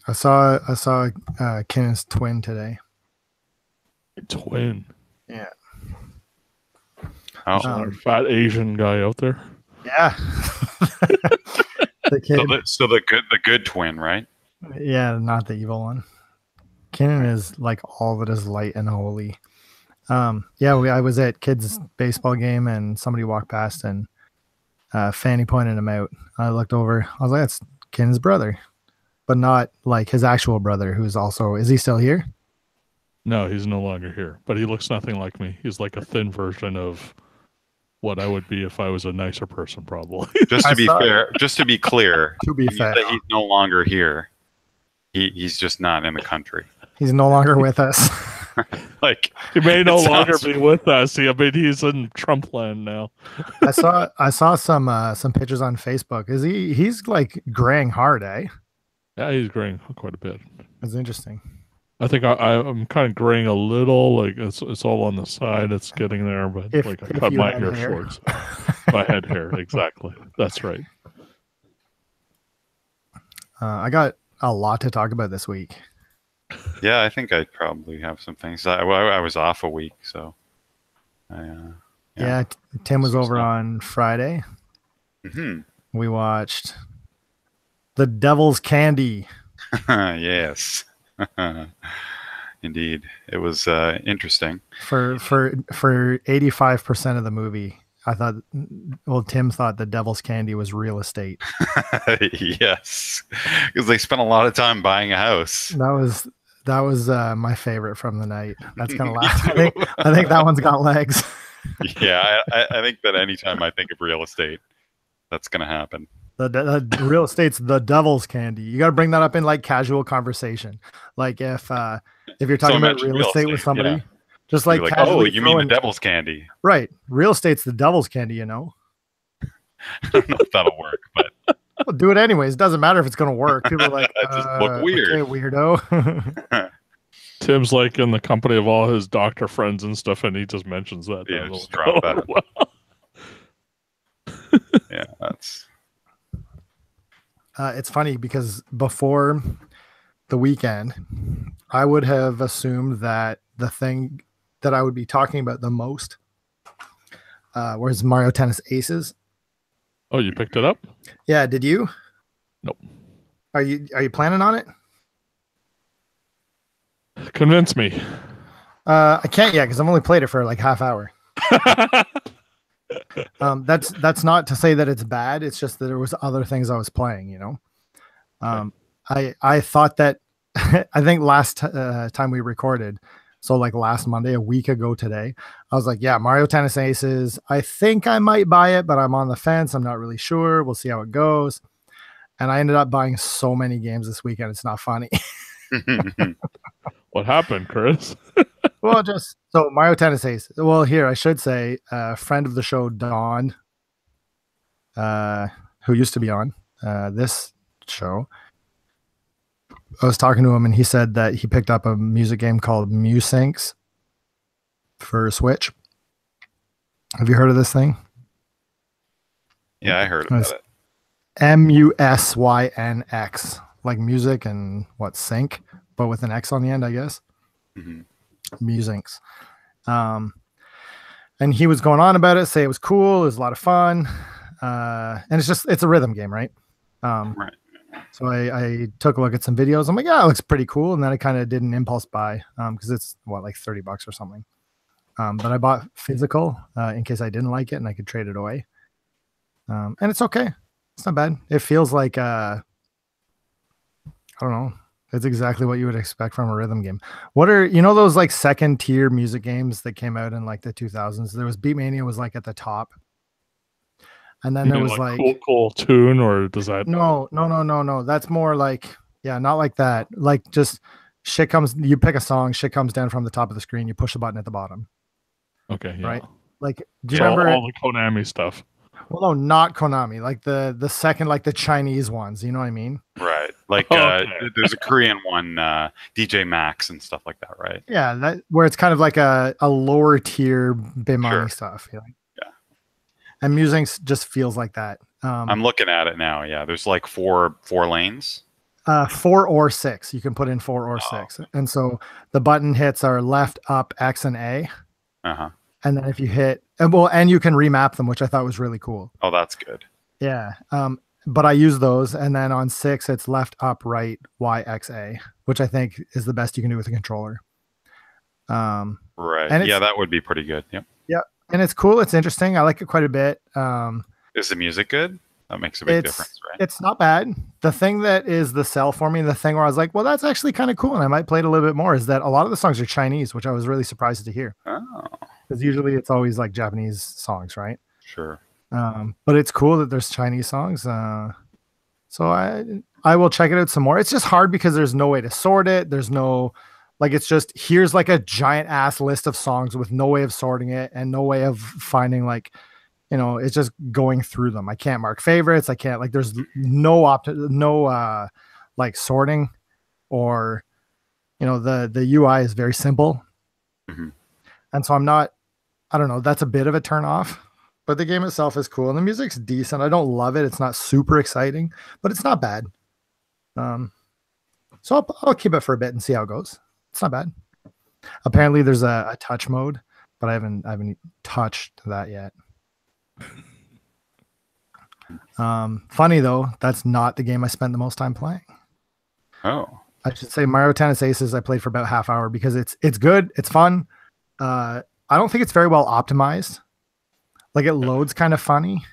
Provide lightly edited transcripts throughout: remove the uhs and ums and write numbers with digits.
I saw Kenneth's twin today. Twin. Yeah. Oh, Our fat Asian guy out there. Yeah. The kid. so the good twin, right? Yeah, not the evil one. Kenan is like all that is light and holy. Yeah, I was at kids' baseball game and somebody walked past and Fanny pointed him out. I looked over. I was like, "That's Kenan's brother," but not like his actual brother, who's also. Is he still here? No, he's no longer here, but he looks nothing like me. He's like a thin version of what I would be if I was a nicer person, probably. Just to be fair, just to be clear, To be fair, that he's no longer here. He's just not in the country. he's no longer with us. Like He may no it longer sounds- be with us. I mean, he's in Trump land now. I saw some pictures on Facebook. He's like graying hard, eh? Yeah, he's graying quite a bit. It's interesting. I think I'm kind of graying a little. Like it's all on the side. It's getting there, but If like I cut you my had hair hair. short. So if I had hair, exactly. That's right. I got a lot to talk about this week. Yeah, I think I'd probably have some things. I was off a week, so. Yeah, Tim was So over stuff. on Friday. Mhm. We watched The Devil's Candy. Yes. Indeed, it was interesting. For 85% of the movie. I thought, well, Tim thought The Devil's Candy was real estate. Yes, because they spent a lot of time buying a house. That was my favorite from the night. That's gonna Me last. too. I think that one's got legs. Yeah, I think that anytime I think of real estate, that's going to happen. The real estate's The Devil's Candy. You got to bring that up in like casual conversation. Like if you're talking Someone about mentioned real estate with somebody, yeah. just Be like, like, oh, casually you mean the throwing- devil's candy? right? Real estate's the devil's candy, you know. I don't know if that'll work, but Well, do it anyways. Doesn't matter if it's gonna work. People are like, That just look weird. Okay, weirdo. Tim's like in the company of all his doctor friends and stuff, and he just mentions that. Yeah, I'm just like, drop oh, that. wow. yeah, that's It's funny because before the weekend, I would have assumed that the thing that I would be talking about the most was Mario Tennis Aces. Oh, you picked it up? Yeah, did you? Nope. Are you planning on it? Convince me. I can't yet because I've only played it for like half hour. That's not to say that it's bad. It's just that there was other things I was playing. You know, I thought that I think last time we recorded, so like last Monday, a week ago today, I was like, yeah, Mario Tennis Aces. I think I might buy it, but I'm on the fence. I'm not really sure. We'll see how it goes. And I ended up buying so many games this weekend. It's not funny. What happened, Chris? Well, just so Mario Tennis Aces. Well, here I should say, friend of the show, Don, who used to be on this show. I was talking to him, and he said that he picked up a music game called Musinx for Switch. Have you heard of this thing? yeah, I heard about it. MUSYNX, like music and what sync, but with an X on the end, I guess. Mhm. Musinx. And he was going on about it, say it was cool, it was a lot of fun. And it's a rhythm game, right? Right. So I took a look at some videos. I'm like, yeah, it looks pretty cool. And then I kind of did an impulse buy because it's like $30 or something. But I bought physical in case I didn't like it and I could trade it away. And it's okay. It's not bad. It feels like I don't know. It's exactly what you would expect from a rhythm game. What are those like second tier music games that came out in like the 2000s? There was Beatmania was like at the top. And then there was like cool tune, or does that? No. That's more like, yeah, not like that. Like just shit comes, you pick a song, shit comes down from the top of the screen, you push the button at the bottom. Okay, yeah. Right. Like, do you So remember? all the Konami stuff? Well, no, not Konami. Like the second, like the Chinese ones. You know what I mean? Right. Like Okay. there's a Korean one, DJ Max and stuff like that, right? Yeah, that where it's kind of like a lower tier Bimani Sure. stuff. You know? Yeah. And Musinx just feels like that. I'm looking at it now. Yeah, there's like four lanes. 4 or 6. You can put in 4 or Oh. 6. And so the button hits are left, up, X, and A. Uh-huh. And then if you hit, and you can remap them, which I thought was really cool. Oh, that's good. Yeah. But I use those. And then on 6, it's left, up, right, Y, X, A, which I think is the best you can do with a controller. Right. and Yeah, it's- that would be pretty good. Yep. And it's cool. It's interesting. I like it quite a bit. Is the music good? That makes a big difference, right? It's not bad. The thing that is the sell for me, the thing where I was like, well, that's actually kind of cool, and I might play it a little bit more, is that a lot of the songs are Chinese, which I was really surprised to hear. Oh, Because usually it's always like Japanese songs, right? sure. But it's cool that there's Chinese songs. So I will check it out some more. It's just hard because there's no way to sort it. There's no, like, it's just, here's like a giant ass list of songs with no way of sorting it and no way of finding, like, it's just going through them. I can't mark favorites. I can't, like, there's no like sorting, or, the UI is very simple. Mhm. And so I don't know, that's a bit of a turn off, but the game itself is cool and the music's decent. I don't love it. It's not super exciting, but it's not bad. So I'll keep it for a bit and see how it goes. It's not bad. Apparently there's a touch mode, but I haven't touched that yet. Funny though, that's not the game I spent the most time playing. Oh, I should say Mario Tennis Aces I played for about half hour because it's good, it's fun. I don't think it's very well optimized. Like, it loads kind of funny.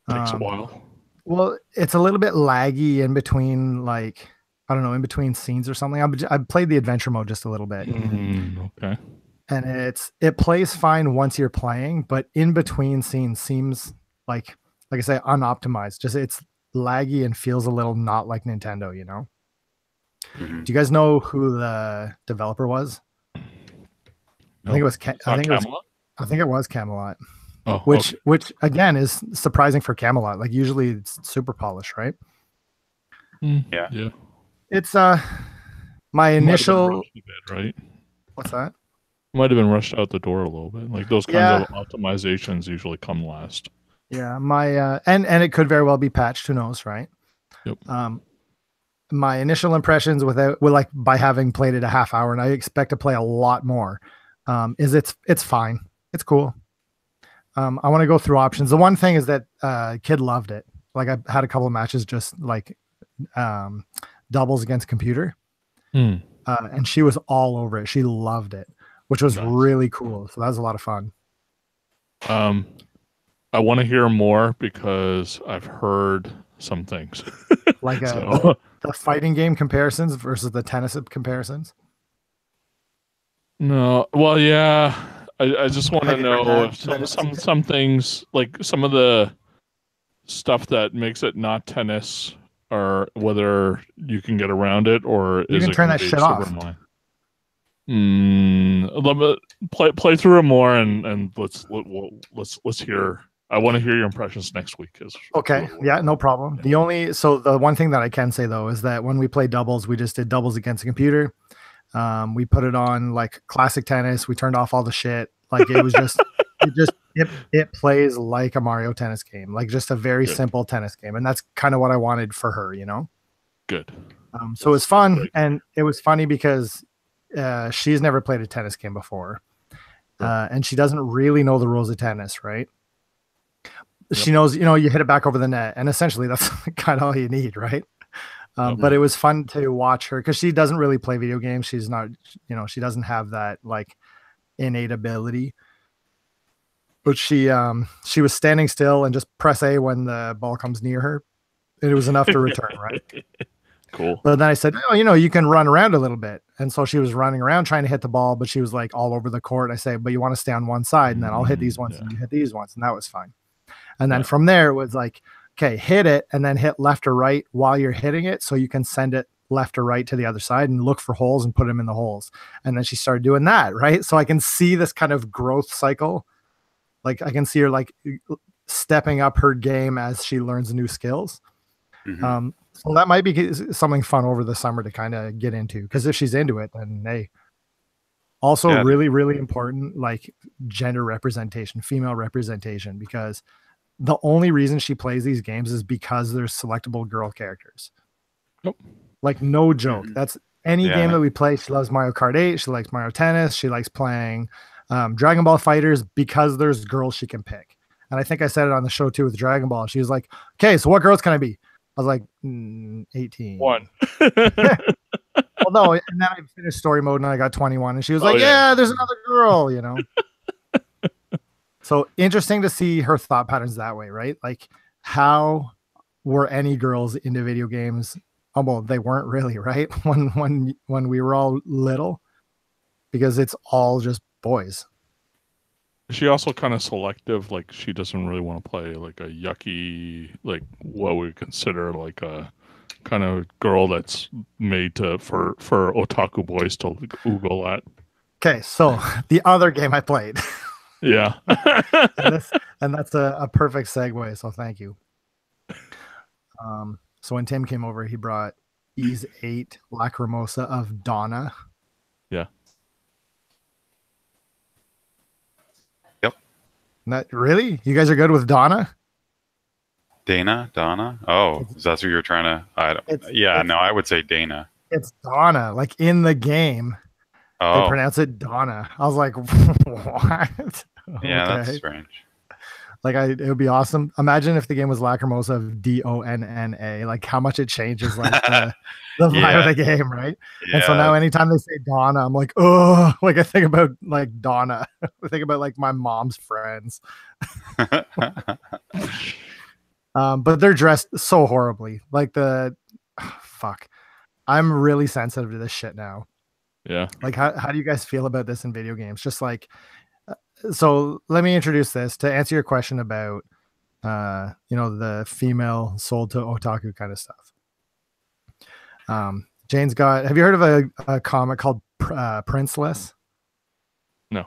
Takes a while. Well, it's a little bit laggy in between, like, I don't know, in between scenes or something. I played the adventure mode just a little bit, Okay. and it plays fine once you're playing, but in between scenes seems like I say, unoptimized. Just, it's laggy and feels a little not like Nintendo, Mhm. Do you guys know who the developer was? I think it was Camelot? I think it was Camelot. Oh, Which again is surprising for Camelot. Like, usually it's super polished, right? okay. Yeah. It's my initial right? what's that? Might have been rushed out the door a little bit. Like, those kinds of optimizations usually come last. Yeah, my and it could very well be patched, who knows, right? Yep. My initial impressions by having played it a half hour, and I expect to play a lot more, is it's fine. It's cool. I want to go through options. The one thing is that kid loved it. Like, I had a couple of matches just like doubles against computer. And she was all over it. She loved it, which was Nice. really cool. So that was a lot of fun. I want to hear more because I've heard some things. Like So, the fighting game comparisons versus the tennis comparisons. no, well, yeah. I just want to Have you heard know that? if some things, like some of the stuff that makes it not tennis, or whether you can get around it, or You is can it turn gonna that be shit super off. annoying? Let me play through it more, and let's hear. I want to hear your impressions next week. Okay. Yeah, no problem. The one thing that I can say though is that when we play doubles, we just did doubles against a computer. We put it on like classic tennis. We turned off all the shit. Like, it was just, it plays like a Mario Tennis game, like just a very Good. simple tennis game. And that's kind of what I wanted for her, Good. So it was fun. Great. And it was funny because she's never played a tennis game before. And she doesn't really know the rules of tennis, right? She knows, you hit it back over the net, and essentially that's kind of all you need, right? But it was fun to watch her because she doesn't really play video games. She's not, she doesn't have that like innate ability. But she was standing still and just press A when the ball comes near her, and it was enough to return, right? Cool. But then I said, you can run around a little bit, and so she was running around trying to hit the ball, but she was like all over the court. I say, but you want to stay on one side, and then I'll hit these ones, and you hit these ones, and that was fine. And then from there, it was like, okay, hit it and then hit left or right while you're hitting it, so you can send it left or right to the other side and look for holes and put them in the holes. And then she started doing that, right? So I can see this kind of growth cycle. Like, I can see her like stepping up her game as she learns new skills. Mhm. So that might be something fun over the summer to kind of get into, because if she's into it, then hey. Also, really, really important, like gender representation, female representation, because the only reason she plays these games is because there's selectable girl characters. Yep. Like no joke. Mhm. That's any Yeah. game that we play. She loves Mario Kart 8. She likes Mario Tennis. She likes playing Dragon Ball Fighters because there's girls she can pick. And I think I said it on the show too with Dragon Ball. She was like, "Okay, so what girls can I be?" I was like, 18. One. Well, no, and then I finished story mode and I got 21, and she was Oh, like, yeah. "Yeah, there's another girl," you know. So interesting to see her thought patterns that way, right? Like, how were any girls into video games? Oh, well, they weren't really, right? When we were all little, because it's all just boys. She also kind of selective. Like she doesn't really want to play like a yucky, like what we consider like a kind of girl that's made to for otaku boys to oogle at. Okay, so the other game I played, Yeah. and that's a perfect segue. So thank you. So when Tim came over, he brought Ys 8 Lacrimosa of Donna. Yeah. Yep. Not really? You guys are good with Donna? Donna? Oh, is that what you're trying to? I would say Dana. It's Donna. Like in the game, they Oh, pronounce it Donna. I was like, what? yeah, that's Okay. strange. Like it would be awesome. Imagine if the game was Lacrimosa of Donna. Like how much it changes like the vibe Yeah. of the game, right? Yeah. And so now anytime they say Donna, I'm like, oh, like I think about like Donna. I think about like my mom's friends. But they're dressed so horribly. Like fuck. I'm really sensitive to this shit now. Yeah. Like how do you guys feel about this in video games? Just like so let me introduce this to answer your question about the female sold to otaku kind of stuff. Jane's got, have you heard of a comic called Princeless? No.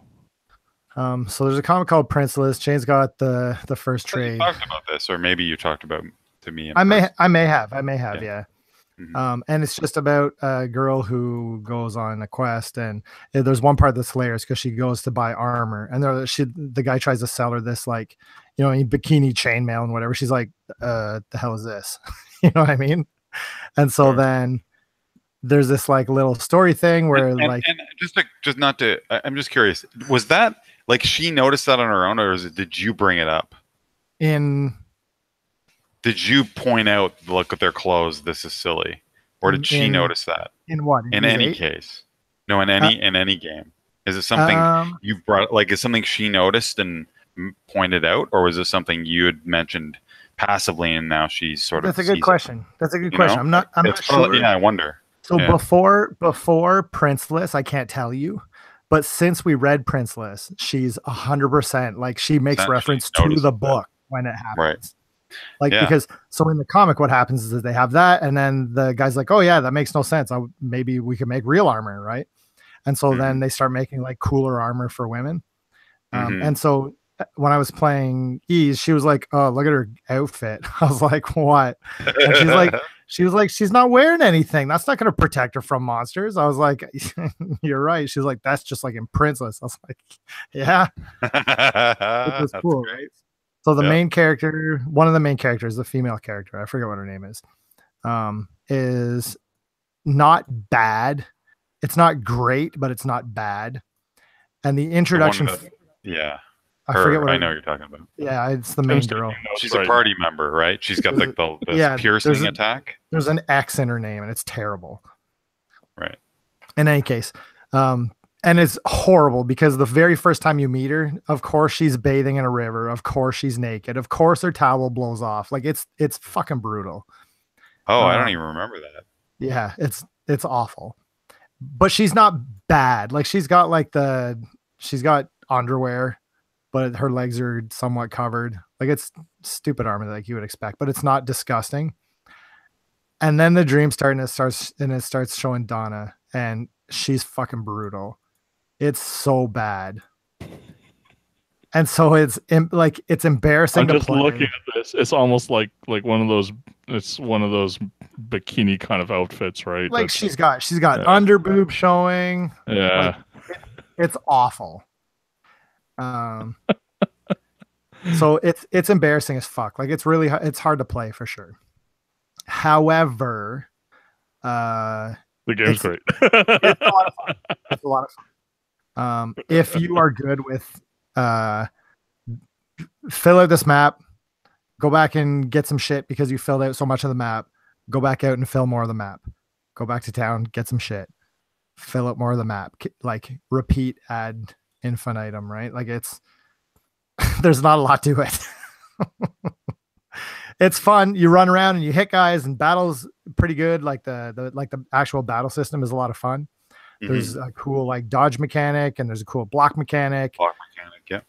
So there's a comic called Princeless. Jane's got the first You trade. talked about this, or maybe you talked about to me. I may have, yeah. Mhm. And it's just about a girl who goes on a quest, and there's one part that's hilarious because she goes to buy armor, and the guy tries to sell her this like, in bikini chainmail and whatever. She's like, the hell is this? You know what I mean? And so Sure. then there's this like little story thing where and I'm just curious, was that like she noticed that on her own, or did you bring it up? Did you point out, look at their clothes, this is silly, or did she notice that? In what? In any case, no, in any game, is it something you brought? Like, is something she noticed and pointed out, or was this something you had mentioned passively and now she's sort of? That's a good question. That's a good question. I'm not sure. Yeah, I wonder. So Yeah. before Princeless, I can't tell you, but since we read Princeless, she's 100% like she makes That she reference to noticed the that. book when it happens. Right. Like Yeah. because so in the comic, what happens is that they have that, and then the guy's like, "Oh yeah, that makes no sense. Maybe we could make real armor, right?" And so then they start making like cooler armor for women. Mhm. And so when I was playing Ys, she was like, "Oh, look at her outfit." I was like, "What?" And she was like, "She's not wearing anything. That's not going to protect her from monsters." I was like, "You're right." She's like, "That's just like in Princeless." I was like, "Yeah, it was That's cool, great. right?" So the Yeah. main character, one of the main characters, the female character, I forget what her name is not bad. It's not great, but it's not bad. And the introduction, Yeah. I forget what I know what you're talking about. Yeah, it's the main girl. She's a party member, right? She's got like the piercing attack. There's an X in her name, and it's terrible. Right. In any case, and it's horrible because the very first time you meet her, of course she's bathing in a river. Of course she's naked. Of course her towel blows off. Like it's fucking brutal. Oh, I don't even remember that. Yeah, it's awful. But she's not bad. Like she's got underwear, but her legs are somewhat covered. Like it's stupid armor like you would expect, but it's not disgusting. And then the dream starts showing Donna, and she's fucking brutal. It's so bad. And so it's embarrassing. I'm to just play. looking at this. It's almost like one of those. It's one of those bikini kind of outfits, right? Like she's got under boob showing. Yeah. Like, it's awful. So it's embarrassing as fuck. Like it's hard to play for sure. However, The game's great. It's a lot of fun. It's a lot of fun. If you are good with fill out this map, go back and get some shit because you filled out so much of the map. Go back out and fill more of the map. Go back to town, get some shit. Fill out more of the map. Like repeat ad infinitum, right? Like it's there's not a lot to it. It's fun. You run around and you hit guys, and battle's pretty good. Like the actual battle system is a lot of fun. There's a cool like dodge mechanic, and there's a cool block mechanic. Yeah.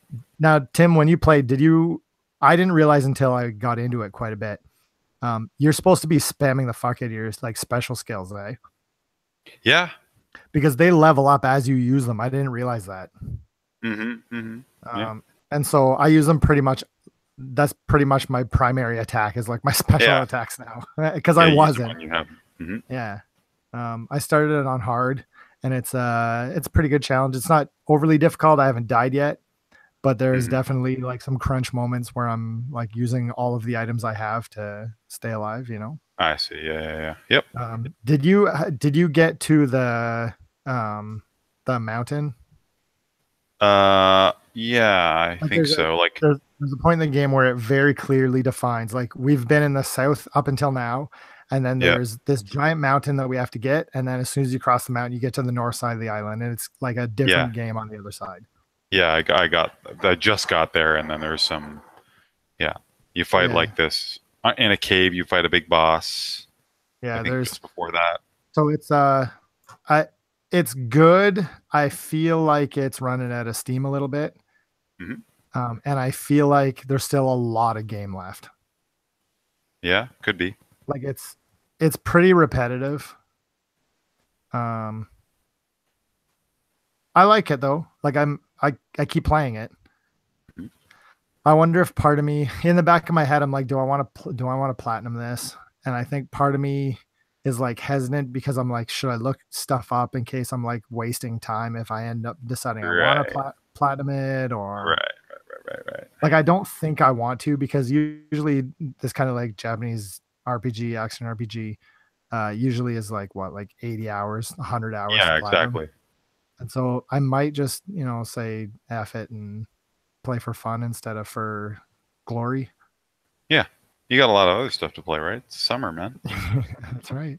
Now, Tim, when you played, I didn't realize until I got into it quite a bit. You're supposed to be spamming the fuck out of your like special skills, eh? Yeah. Because they level up as you use them. I didn't realize that. Yeah. And so I use them pretty much. That's pretty much my primary attack is like my special attacks now because I wasn't. Yeah. I started it on hard, and it's a pretty good challenge. It's not overly difficult. I haven't died yet, but there's definitely like some crunch moments where I'm like using all of the items I have to stay alive, you know? I see. Yeah. Yep. Did you get to the mountain? Yeah, I think so. Like there's a point in the game where it very clearly defines, like we've been in the south up until now, and then there's this giant mountain that we have to get, and then as soon as you cross the mountain, you get to the north side of the island, and it's like a different game on the other side. Yeah, I just got there, and then there's some. Yeah, you fight like this in a cave. You fight a big boss. Yeah, there's just before that. So it's good. I feel like it's running out of steam a little bit. And I feel like there's still a lot of game left. Yeah, could be. Like it's pretty repetitive. I like it though. Like I keep playing it. I wonder if part of me in the back of my head, I'm like, do I want to platinum this? And I think part of me is like hesitant because I'm like, should I look stuff up in case I'm like wasting time if I end up deciding I want to platinum it or right. Like I don't think I want to because usually this kind of like Japanese RPG, action RPG, usually is like what, like 80 hours, 100 hours. Yeah, exactly. And so I might just, say F it and play for fun instead of for glory. Yeah. You got a lot of other stuff to play, right? It's summer, man. That's right.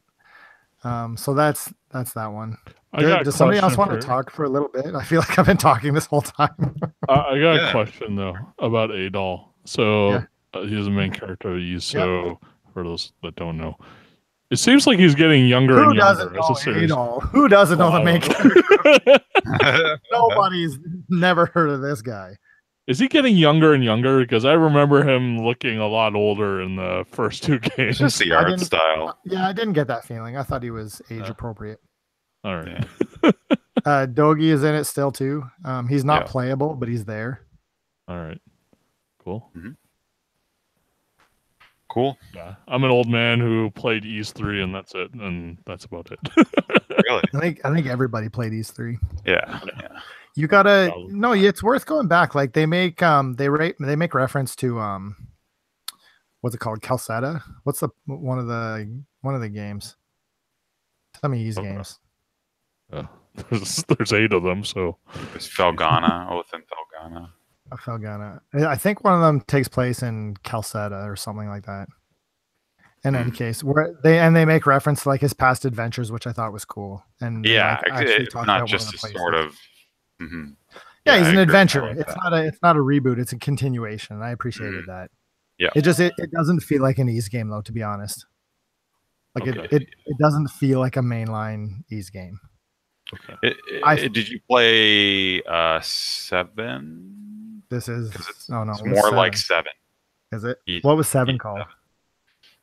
So that's that one. Does somebody else want to talk for a little bit? I feel like I've been talking this whole time. I got a question though about Adol. So he's the main character of Yiso. For those that don't know, it seems like he's getting younger and younger. Who doesn't know the main character? Nobody's never heard of this guy. Is he getting younger and younger? Because I remember him looking a lot older in the first two games. Just the art style. Yeah, I didn't get that feeling. I thought he was age appropriate. All right. Dogi is in it still too. He's not playable, but he's there. All right. Cool. Cool. Yeah, I'm an old man who played Ys 3, and that's it. And that's about it. Really? I think everybody played Ys 3. Yeah. You gotta it's worth going back. Like they make they make reference to what's it called? Calceta? What's the one of the games? Tell me Ys games. There's 8 of them, so there's Felghana, Oath and Felghana. Felghana. I think one of them takes place in Calceta or something like that. In any case, where they make reference to like his past adventures, which I thought was cool. And it's not just a sort of. Yeah, he's an adventure. Like it's not a reboot. It's a continuation. I appreciated that. Yeah. It doesn't feel like an Ys game though, to be honest. Like it doesn't feel like a mainline Ys game. Okay. Did you play 7? This is it's more like 7. Is it? What was 7 called?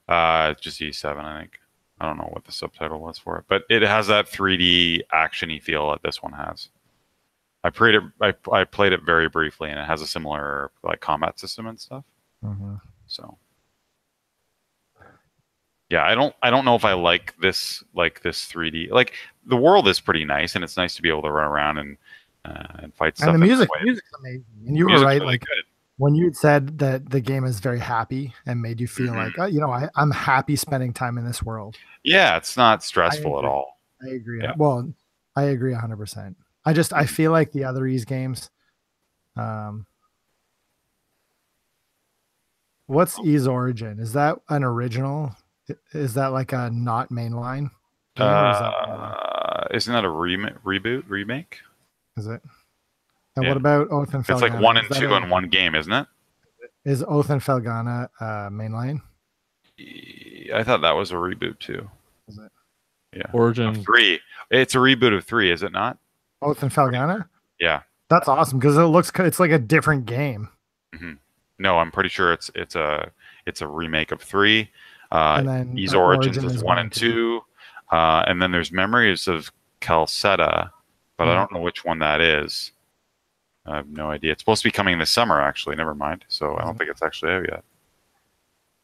Just E7, I think. I don't know what the subtitle was for it, but it has that 3D actiony feel that this one has. I played it very briefly, and it has a similar like combat system and stuff. So, yeah, I don't know if I like this 3D. Like the world is pretty nice, and it's nice to be able to run around and fight stuff. And the music's amazing. And you were right, really like good. when you said that the game is very happy and made you feel like, oh, I'm happy spending time in this world. Yeah, it's not stressful at all. I agree. Yeah. Well, I agree 100%. I feel like the other Ys games. What's Ys Origin? Is that an original? Is that like a not mainline? Isn't that a remake? Is it? And what about Oath and Felghana? It's like 1 and 2 in one game, isn't it? Is Oath and Felghana mainline? I thought that was a reboot too. Is it? Yeah. Origin 3. It's a reboot of 3, is it not? Oath and Felghana? Yeah. That's awesome because it's like a different game. Mm-hmm. No, I'm pretty sure it's a remake of 3. And then Ys Origins is 1 and 2. And then there's Memories of Calceta, but I don't know which one that is. I have no idea. It's supposed to be coming this summer, actually. Never mind. So I don't think it's actually out yet.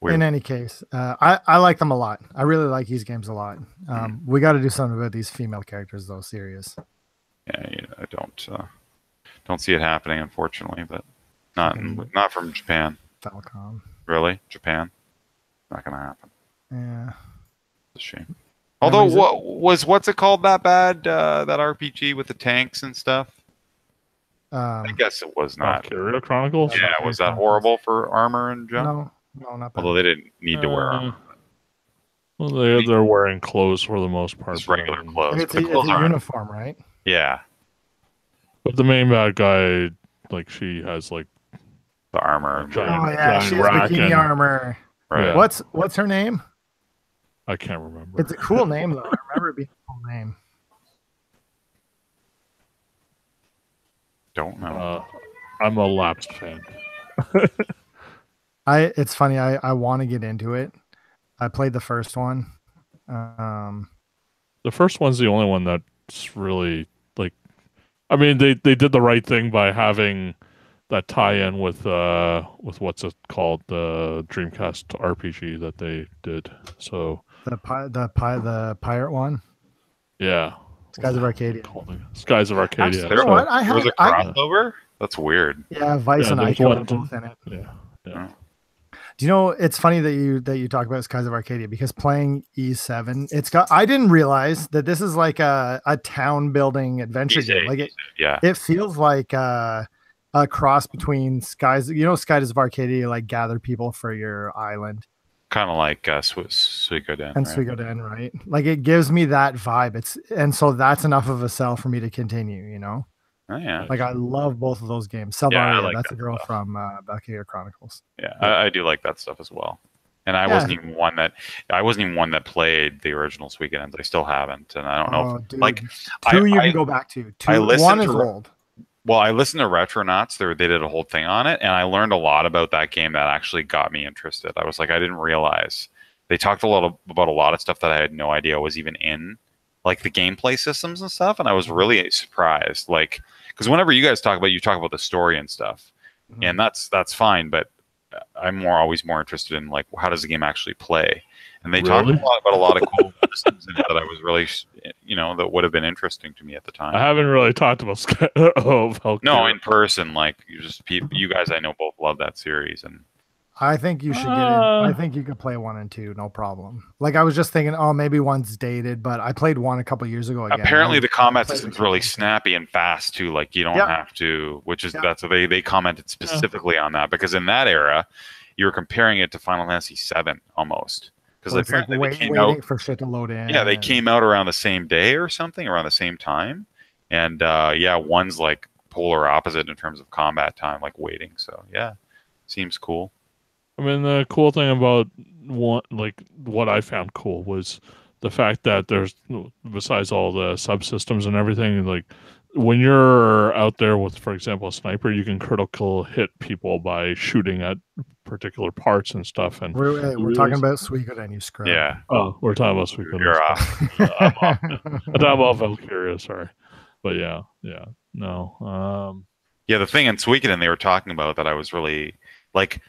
Weird. In any case, I like them a lot. I really like these games a lot. We got to do something about these female characters, though. Serious. Yeah, I don't see it happening, unfortunately, but not from Japan. Falcom. Really, Japan? Not gonna happen. Yeah, it's a shame. Although, what's it called? That bad that RPG with the tanks and stuff. I guess it was not. Valkyria Chronicles. Yeah, was that horrible for armor and jump? No, not bad. Although they didn't need to wear armor. Well, they're wearing clothes for the most part. Just regular clothes. It's a uniform, right? Yeah. But the main bad guy, like, she has like the armor. She has bikini armor. Right. Yeah. What's her name? I can't remember. It's a cool name though. I remember it being a cool name. Don't know. I'm a lapsed fan. It's funny. I want to get into it. I played the first one. The first one's the only one that's really like. I mean, they did the right thing by having that tie-in with what's it called, the Dreamcast RPG that they did. So the pirate one. Yeah. Skies of Arcadia. Skies of Arcadia. There was a crossover? That's weird. Yeah, Vice and Ico are both in it. Yeah. Do you know, it's funny that you talk about Skies of Arcadia, because playing E7, I didn't realize that this is like a town building adventure game. Like it feels like a cross between Skies of Arcadia, like gather people for your island. Kind of like Suikoden. And Suikoden, right? Like it gives me that vibe. And so that's enough of a sell for me to continue, you know? Oh, yeah. Like I love both of those games. Selvaria, that's a girl from Valkyria Chronicles. Yeah, I do like that stuff as well. And I wasn't even one that played the original Suikoden. I still haven't, and I don't know. Dude, like 2 you can go back to. 1 is old. Well, I listened to Retronauts. They did a whole thing on it, and I learned a lot about that game that actually got me interested. I was like, I didn't realize. They talked about a lot of stuff that I had no idea was even in, like the gameplay systems and stuff, and I was really surprised. Like, because whenever you guys talk about the story and stuff, and that's fine, but I'm always more interested in like how does the game actually play. And they talked about a lot of cool systems in it that I was really, that would have been interesting to me at the time. I haven't really talked about Valkyria. No, in person, like you guys I know both love that series, and I think you should get in. I think you could play 1 and 2, no problem. Like I was just thinking, maybe 1's dated, but I played 1 a couple years ago again. Apparently, the combat system's really snappy and fast too. Like you don't have to, that's what they commented specifically on that, because in that era, you were comparing it to Final Fantasy VII almost. Because apparently they came out for shit to load in. Yeah, they came out around the same day or something, around the same time. And 1's like polar opposite in terms of combat time, like waiting. So yeah, seems cool. I mean, the cool thing about what I found cool was the fact that there's, besides all the subsystems and everything, like when you're out there with, for example, a sniper, you can critical hit people by shooting at particular parts and stuff. And we're talking about Suikoden, you scrub. Yeah. Oh, we're talking about Suikoden. You're off. I'm talking about Valkyria, sorry. But yeah, no. Yeah, the thing in Suikoden they were talking about that I was really like,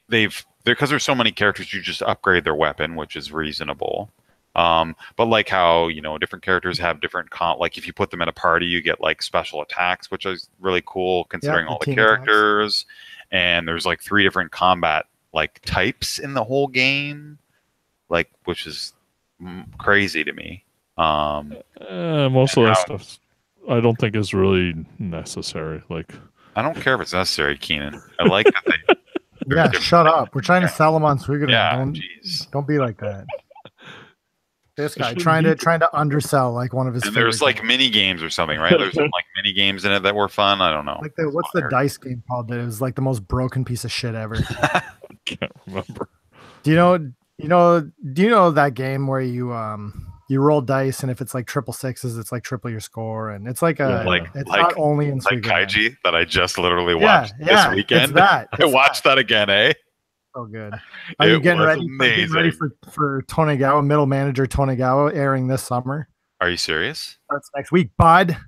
because there's so many characters, you just upgrade their weapon, which is reasonable. But like how, different characters have different like if you put them in a party, you get like special attacks, which is really cool considering all the characters. and there's like 3 different combat like types in the whole game, like, which is crazy to me. Most of that stuff I don't think is really necessary. Like, I don't care if it's necessary, Keenan. I like that they. Yeah, shut up. We're trying to sell them on Suikoden. Yeah, don't be like that. This guy trying to undersell like one of his. And there's like mini games or something, right? There's some like mini games in it that were fun. I don't know. Like what's the dice game called? That it was like the most broken piece of shit ever. I can't remember. Do you know that game where you roll dice, and if it's like triple sixes, it's like triple your score, and it's like it's not only in like Kaiji that I just literally watched this weekend. I watched that again, eh? So good. Are you getting ready for Tonegawa, middle manager Tonegawa, airing this summer? Are you serious? Starts next week, bud.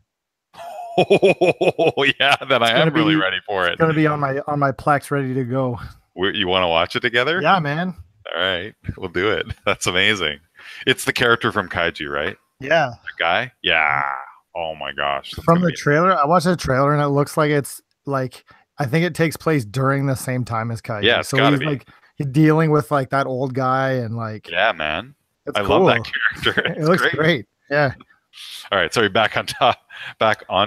Oh yeah, then I am really ready for it. It's gonna be on my Plex, ready to go. You want to watch it together? Yeah, man. All right, we'll do it. That's amazing. It's the character from Kaiji, right? Yeah. The guy? Yeah. Oh my gosh. From the trailer, I watched the trailer and it looks like it's like, I think it takes place during the same time as Kaiji. Yeah, so he's like he's dealing with like that old guy and like. Yeah, man. I love that character. It looks great. Yeah. All right, sorry. Back on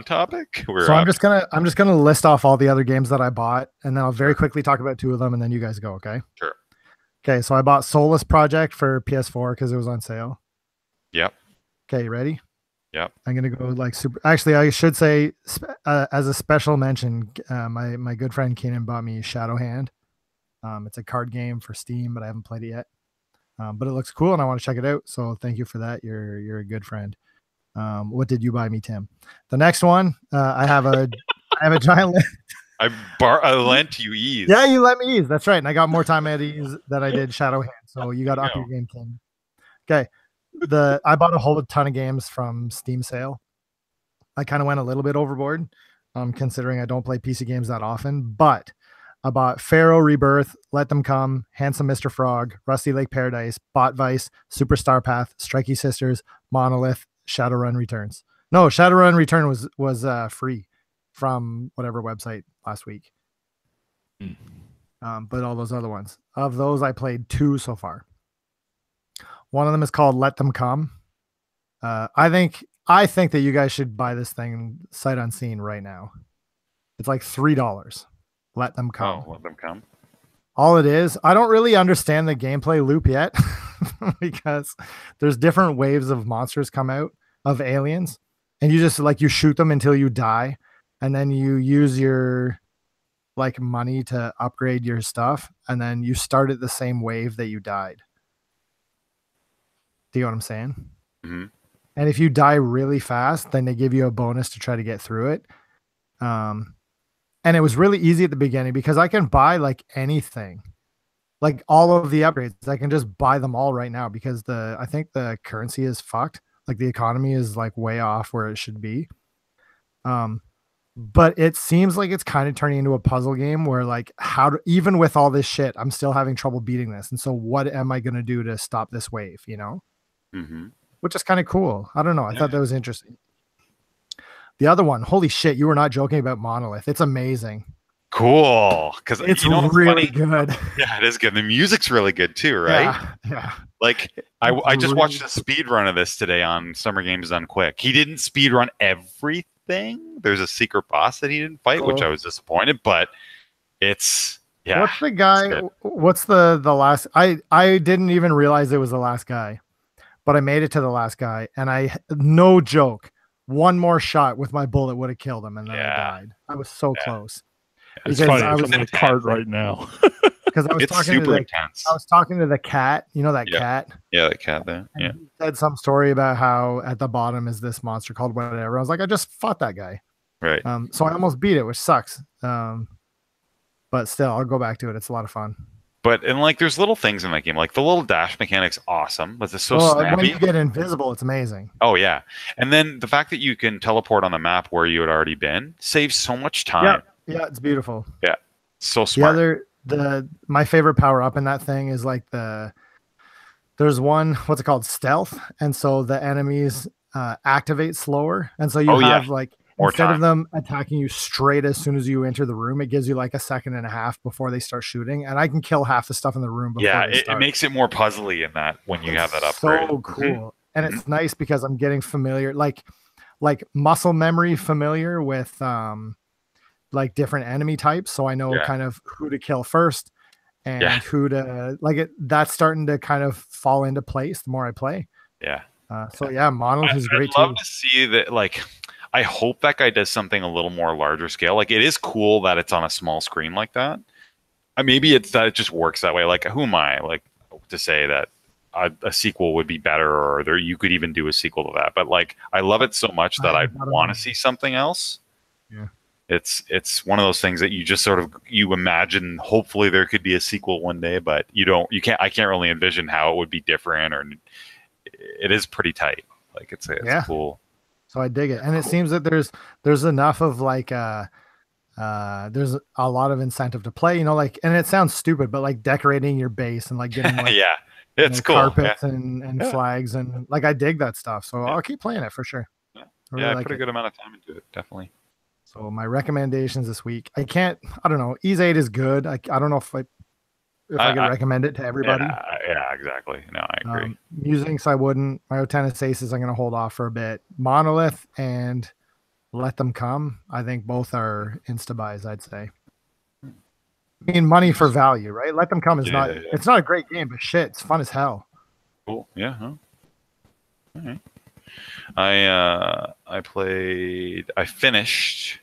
topic. So I'm just gonna list off all the other games that I bought, and then I'll very quickly talk about 2 of them, and then you guys go. Okay. Sure. Okay, so I bought Soulless Project for PS4 because it was on sale. Yep. Okay, you ready? Yep. I'm gonna go like super. Actually, I should say as a special mention, my good friend Keenan bought me Shadowhand. It's a card game for Steam, but I haven't played it yet. But it looks cool, and I want to check it out. So thank you for that. You're a good friend. What did you buy me, Tim? The next one, I have a giant. I lent you ease. Yeah, you let me ease. That's right. And I got more time at ease than I did Shadowhand. So you got to up your game, King. Okay. I bought a whole ton of games from Steam sale. I kind of went a little bit overboard, considering I don't play PC games that often. But I bought Pharaoh Rebirth, Let Them Come, Handsome Mr. Frog, Rusty Lake Paradise, Bot Vice, Superstar Path, Strikey Sisters, Monolith, Shadowrun Returns. No, Shadowrun Return was free from whatever website last week. But all those other ones, of those I played 2 so far. One of them is called Let Them Come. I think that you guys should buy this thing sight unseen right now. It's like $3. Let Them Come. Oh, Let Them Come. All it is, I don't really understand the gameplay loop yet because there's different waves of monsters come out of aliens, and you just like you shoot them until you die, and then you use your like money to upgrade your stuff, and then you start at the same wave that you died. Do you know what I'm saying? Mm-hmm. And if you die really fast, then they give you a bonus to try to get through it. And it was really easy at the beginning because I can buy like anything, like all of the upgrades. I can just buy them all right now because I think the currency is fucked. Like the economy is like way off where it should be. But it seems like it's kind of turning into a puzzle game where like even with all this shit, I'm still having trouble beating this. And so what am I going to do to stop this wave, you know? Mm-hmm. Which is kind of cool. I don't know. I thought that was interesting. The other one, holy shit, you were not joking about Monolith. It's amazing. Cool. Because it's really good. Yeah, it is good. The music's really good too, right? Yeah. Like I just watched a speed run of this today on Summer Games Done Quick. He didn't speed run everything. There's a secret boss that he didn't fight, which I was disappointed, but it's What's the guy? What's the last? I didn't even realize it was the last guy, but I made it to the last guy, and no joke, one more shot with my bullet would have killed him, and then I died. I was so close. It's funny. I was in the cart right now because I was intense. I was talking to the cat. You know that cat? Yeah, the cat there. Yeah. He said some story about how at the bottom is this monster called whatever. I was like, I just fought that guy. Right. So I almost beat it, which sucks. But still, I'll go back to it. It's a lot of fun. But and like, there's little things in that game, like the little dash mechanic's awesome. But it's so snappy. When you get invisible, it's amazing. Oh yeah, and then the fact that you can teleport on the map where you had already been saves so much time. Yeah, it's beautiful. Yeah, so smart. My favorite power up in that thing is like there's one, what's it called, stealth, and so the enemies activate slower, and so you have like instead of them attacking you straight as soon as you enter the room, it gives you like a second and a half before they start shooting, and I can kill half the stuff in the room before they start. It makes it more puzzly in that when you have that upgrade. So cool. And it's nice because I'm getting familiar, like muscle memory familiar with like different enemy types, so I know kind of who to kill first and who to that's starting to kind of fall into place the more I play. Monolith is great too. I'd love to see that. Like, I hope that guy does something a little more larger scale. Like, it is cool that it's on a small screen like that. Maybe it's that it just works that way. Like, who am I like to say that a sequel would be better, or you could even do a sequel to that? But like, I love it so much that I want to see something else. Yeah, it's one of those things that you just sort of you imagine. Hopefully, there could be a sequel one day, but you can't. I can't really envision how it would be different, or it is pretty tight. Like it's cool. So I dig it, and it seems that there's enough of like there's a lot of incentive to play. You know, like, and it sounds stupid, but like decorating your base and like getting like it's cool carpets and flags, and like I dig that stuff. So I'll keep playing it for sure. I put a good amount of time into it, definitely. So my recommendations this week, I don't know. Ys 8 is good. I don't know if I could recommend it to everybody. Yeah, exactly. No, I agree. Musings, I wouldn't. My Tennis Aces, I'm going to hold off for a bit. Monolith and Let Them Come, I think both are insta-buys, I'd say. I mean, money for value, right? Let Them Come is it's not a great game, but shit, it's fun as hell. Cool. Yeah. Huh? All right. I finished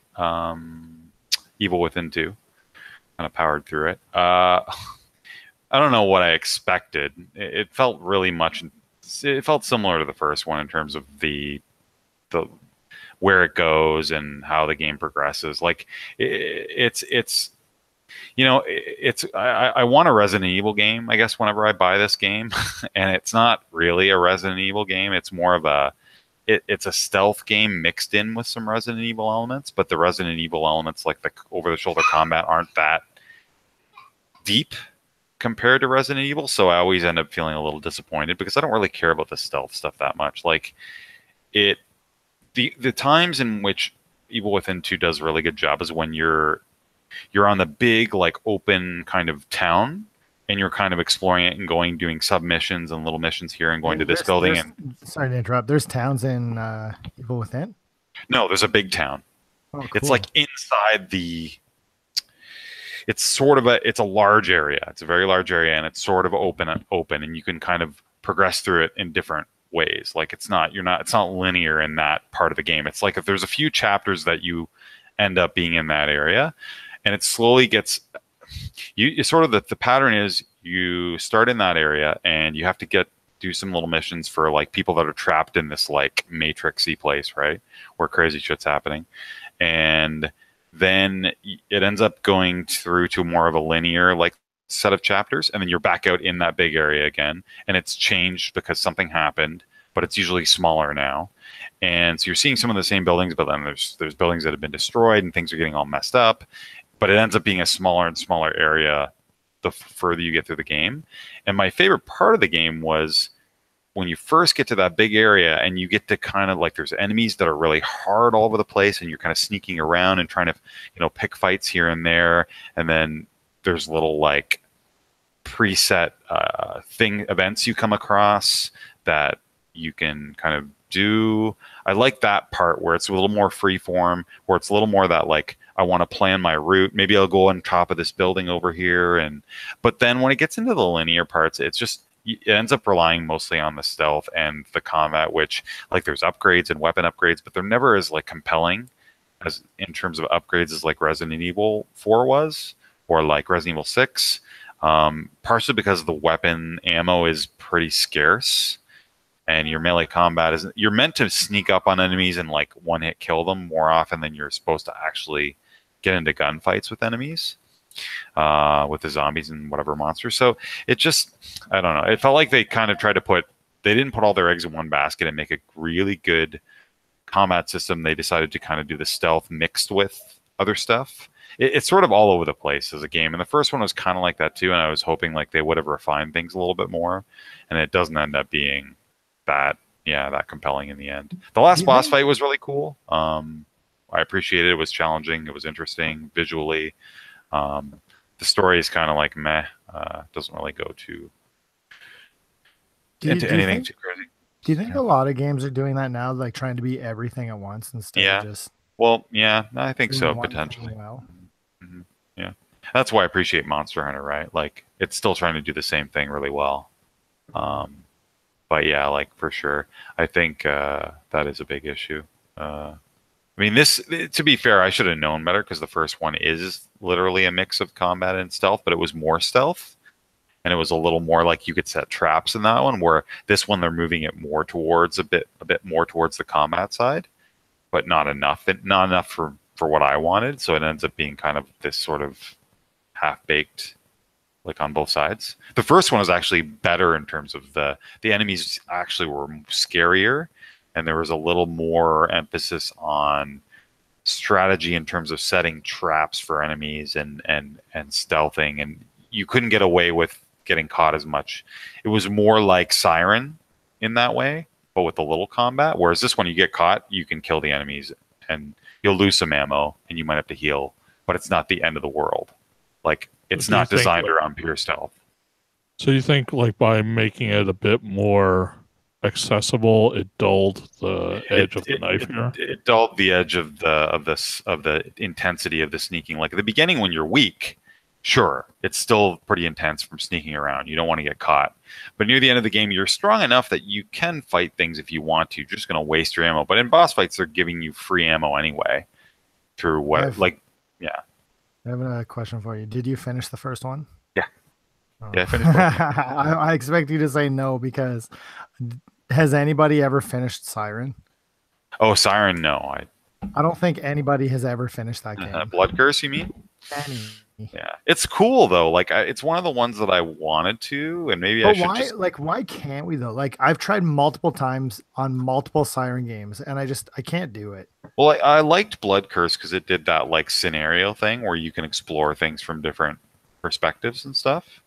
Evil Within 2. Kind of powered through it. I don't know what I expected. It felt it felt similar to the first one in terms of the where it goes and how the game progresses. Like I want a Resident Evil game, I guess, whenever I buy this game. And it's not really a Resident Evil game. It's more of it's a stealth game mixed in with some Resident Evil elements, but the Resident Evil elements, like the over-the-shoulder combat, aren't that deep compared to Resident Evil. So I always end up feeling a little disappointed because I don't really care about the stealth stuff that much. Like the times in which Evil Within 2 does a really good job is when you're on the big, like, open kind of town, and you're kind of exploring it and doing submissions and little missions here and going to this building. And sorry to interrupt. There's towns in Evil Within? No, there's a big town. Oh, cool. It's like inside it's a large area. It's a very large area, and it's sort of open, and you can kind of progress through it in different ways. Like it's not linear in that part of the game. It's like if there's a few chapters that you end up being in that area, and it slowly gets the pattern is you start in that area and you have to do some little missions for like people that are trapped in this like matrixy place, right, where crazy shit's happening, and then it ends up going through to more of a linear like set of chapters, and then you're back out in that big area again, and it's changed because something happened, but it's usually smaller now. And so you're seeing some of the same buildings, but then there's buildings that have been destroyed and things are getting all messed up. But it ends up being a smaller and smaller area the further you get through the game. And my favorite part of the game was when you first get to that big area and you get to kind of like, there's enemies that are really hard all over the place, and you're kind of sneaking around and trying to, pick fights here and there. And then there's little like preset events you come across that you can kind of do. I like that part where it's a little more free form, where it's a little more that like, I want to plan my route. Maybe I'll go on top of this building over here. But then when it gets into the linear parts, it ends up relying mostly on the stealth and the combat, which like there's upgrades and weapon upgrades, but they're never as like compelling as in terms of upgrades as like Resident Evil 4 was, or like Resident Evil 6. Partially because the weapon ammo is pretty scarce. And your melee combat you're meant to sneak up on enemies and like one hit kill them more often than you're supposed to actually get into gunfights with enemies, with the zombies and whatever monsters. So it just, I don't know. It felt like they kind of tried to they didn't put all their eggs in one basket and make a really good combat system. They decided to kind of do the stealth mixed with other stuff. It's sort of all over the place as a game. And the first one was kind of like that too. And I was hoping like they would have refined things a little bit more. And it doesn't end up being that compelling in the end. The last boss fight was really cool. I I appreciated it. It was challenging. It was interesting visually. The story is kind of like meh. Doesn't really go into anything too crazy. Do you think a lot of games are doing that now, like trying to be everything at once instead of just? Well, yeah, I think so, potentially. Well. Mm-hmm. Yeah. That's why I appreciate Monster Hunter, right? Like, it's still trying to do the same thing really well. But yeah, like, for sure. I think that is a big issue. I mean, to be fair, I should have known better because the first one is literally a mix of combat and stealth, but it was more stealth. And it was a little more like you could set traps in that one, where this one they're moving it more towards a bit more towards the combat side, but not enough. Not enough for what I wanted. So it ends up being kind of this sort of half-baked, like on both sides. The first one was actually better in terms of the enemies actually were scarier, and there was a little more emphasis on strategy in terms of setting traps for enemies and stealthing, and you couldn't get away with getting caught as much. It was more like Siren in that way, but with a little combat, whereas this one, you get caught, you can kill the enemies and you'll lose some ammo and you might have to heal, but it's not the end of the world. Like, it's not designed around pure stealth. So you think, like, by making it a bit more accessible, it dulled the edge of the knife here? It dulled the edge of the intensity of the sneaking. Like, at the beginning when you're weak, sure, it's still pretty intense from sneaking around. You don't want to get caught. But near the end of the game, you're strong enough that you can fight things if you want to. You're just going to waste your ammo. But in boss fights, they're giving you free ammo anyway. Through what, yeah. I have a question for you. Did you finish the first one? Yeah. Oh. Yeah, I finished both. I expect you to say no, because has anybody ever finished Siren? Oh, Siren, no. I don't think anybody has ever finished that game. Blood Curse, you mean? Any. Yeah, it's cool though. Like, it's one of the ones that I wanted to, and maybe I should. Why can't we though? Like, I've tried multiple times on multiple Siren games, and I can't do it. Well, I liked Blood Curse because it did that like scenario thing where you can explore things from different perspectives and stuff.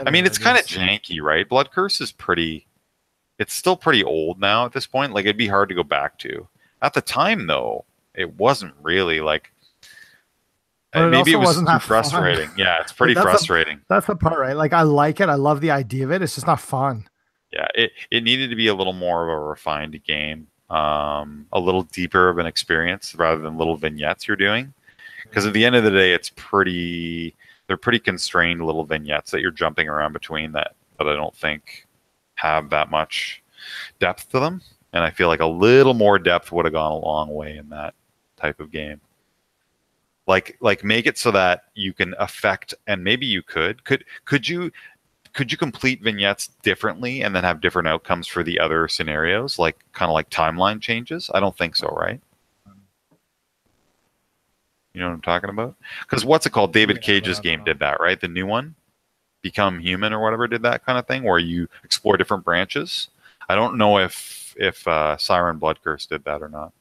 I mean, it's kind of janky, right? Blood Curse is it's still pretty old now at this point. Like, it'd be hard to go back to. At the time, though, it wasn't really like. Maybe it was too frustrating. Yeah, it's pretty frustrating. That's the part, right? Like, I like it. I love the idea of it. It's just not fun. Yeah, it needed to be a little more of a refined game, a little deeper of an experience rather than little vignettes you're doing. Because at the end of the day, they're pretty constrained little vignettes that you're jumping around between that I don't think have that much depth to them. And I feel like a little more depth would have gone a long way in that type of game. Like make it so that you can affect, and maybe you could you complete vignettes differently and then have different outcomes for the other scenarios, like kind of like timeline changes? I don't think so, right? You know what I'm talking about? Because what's it called? David Cage's game did that, right? The new one, Become Human or whatever, did that kind of thing where you explore different branches. I don't know if Siren Blood Curse did that or not.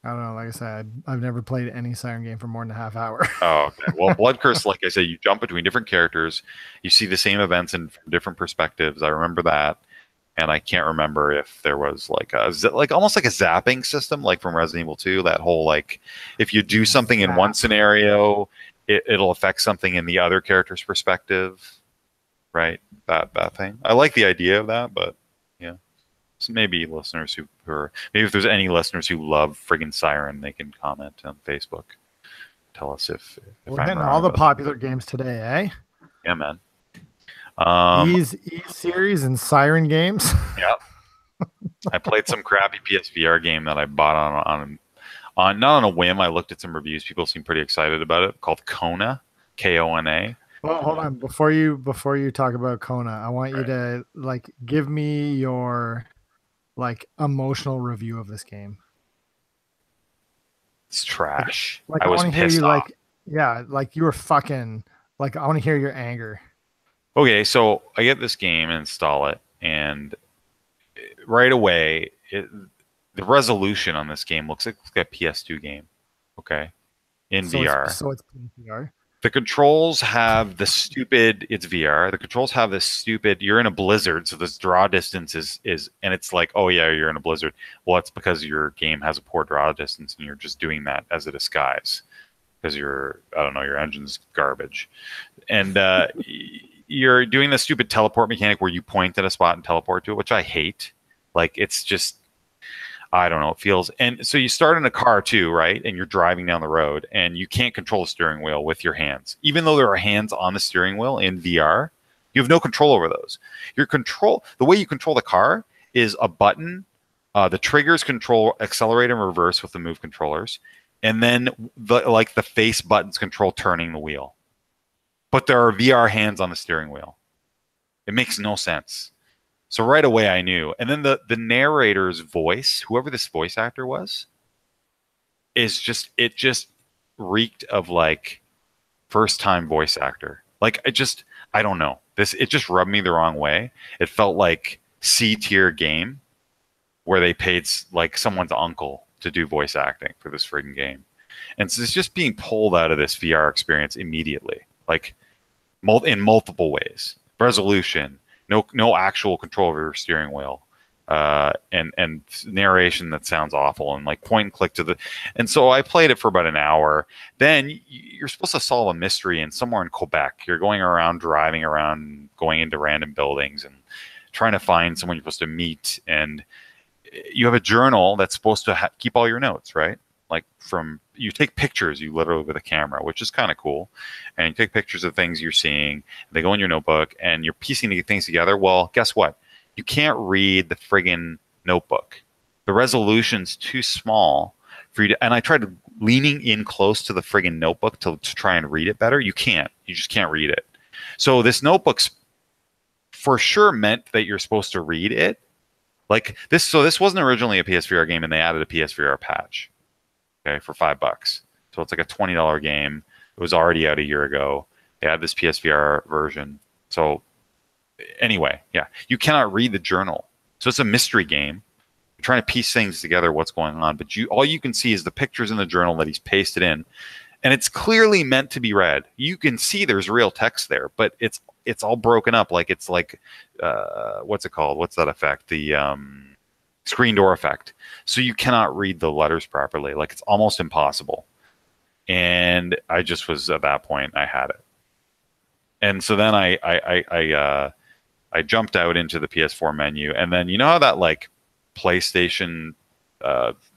I don't know. Like I said, I've never played any Siren game for more than a half hour. Oh, okay. Well, Blood Curse, like I said, you jump between different characters. You see the same events in different perspectives. I remember that. And I can't remember if there was like almost like a zapping system, like from Resident Evil 2. That whole, like, if you do something in one scenario, it'll affect something in the other character's perspective. Right? That thing. I like the idea of that, but yeah. So maybe listeners who are, maybe if there's any listeners who love friggin' Siren, they can comment on Facebook. Tell us if we're getting all the popular games today, eh? Yeah, man. E-series and Siren games. Yep. I played some crappy PSVR game that I bought on not on a whim. I looked at some reviews. People seem pretty excited about it. Called Kona, Kona. Well, hold on. Before you talk about Kona, I want you to give me your emotional review of this game. It's trash. I was pissed off. You were fucking I want to hear your anger. Okay, so I get this game and install it, and right away, the resolution on this game looks like a PS2 game. Okay, in VR. So it's VR. The controls have the stupid. It's VR. The controls have this stupid. You're in a blizzard, so this draw distance is, and it's like, oh yeah, you're in a blizzard. Well, it's because your game has a poor draw distance, and you're just doing that as a disguise because your engine's garbage, and you're doing the stupid teleport mechanic where you point at a spot and teleport to it, which I hate. Like, it's just, I don't know, it feels, and so you start in a car too, right? And you're driving down the road and you can't control the steering wheel with your hands. Even though there are hands on the steering wheel in VR, you have no control over those. The way you control the car is a button. The triggers control accelerate and reverse with the move controllers. And then the face buttons control turning the wheel. But there are VR hands on the steering wheel. It makes no sense. So right away I knew. And then the narrator's voice, whoever this voice actor was, it just reeked of like first time voice actor. Like, I don't know. It just rubbed me the wrong way. It felt like C-tier game where they paid like someone's uncle to do voice acting for this friggin' game. And so it's just being pulled out of this VR experience immediately. Like in multiple ways. Resolution, no actual control over your steering wheel, and narration that sounds awful, and like point and click and so I played it for about an hour. Then you're supposed to solve a mystery in somewhere in Quebec. You're going around, driving around, going into random buildings and trying to find someone you're supposed to meet. And you have a journal that's supposed to keep all your notes, right? Like you take pictures, you literally with a camera, which is kind of cool. And you take pictures of things you're seeing. They go in your notebook and you're piecing things together. Well, guess what? You can't read the friggin' notebook. The resolution's too small for you to, and I tried leaning in close to the friggin' notebook to try and read it better. You can't. You just can't read it. So this notebook's for sure meant that you're supposed to read it. Like this, so this wasn't originally a PSVR game, and they added a PSVR patch. Okay, for $5. So it's like a $20 game. It was already out a year ago. They had this PSVR version. So anyway, yeah, you cannot read the journal. So it's a mystery game. You're trying to piece things together, what's going on, but all you can see is the pictures in the journal that he's pasted in, and it's clearly meant to be read. You can see there's real text there, but it's all broken up. Like it's like what's it called? What's that effect? The screen door effect. So you cannot read the letters properly. Like it's almost impossible. And I just was at that point, I had it. And so then I jumped out into the PS4 menu, and then you know how that like PlayStation,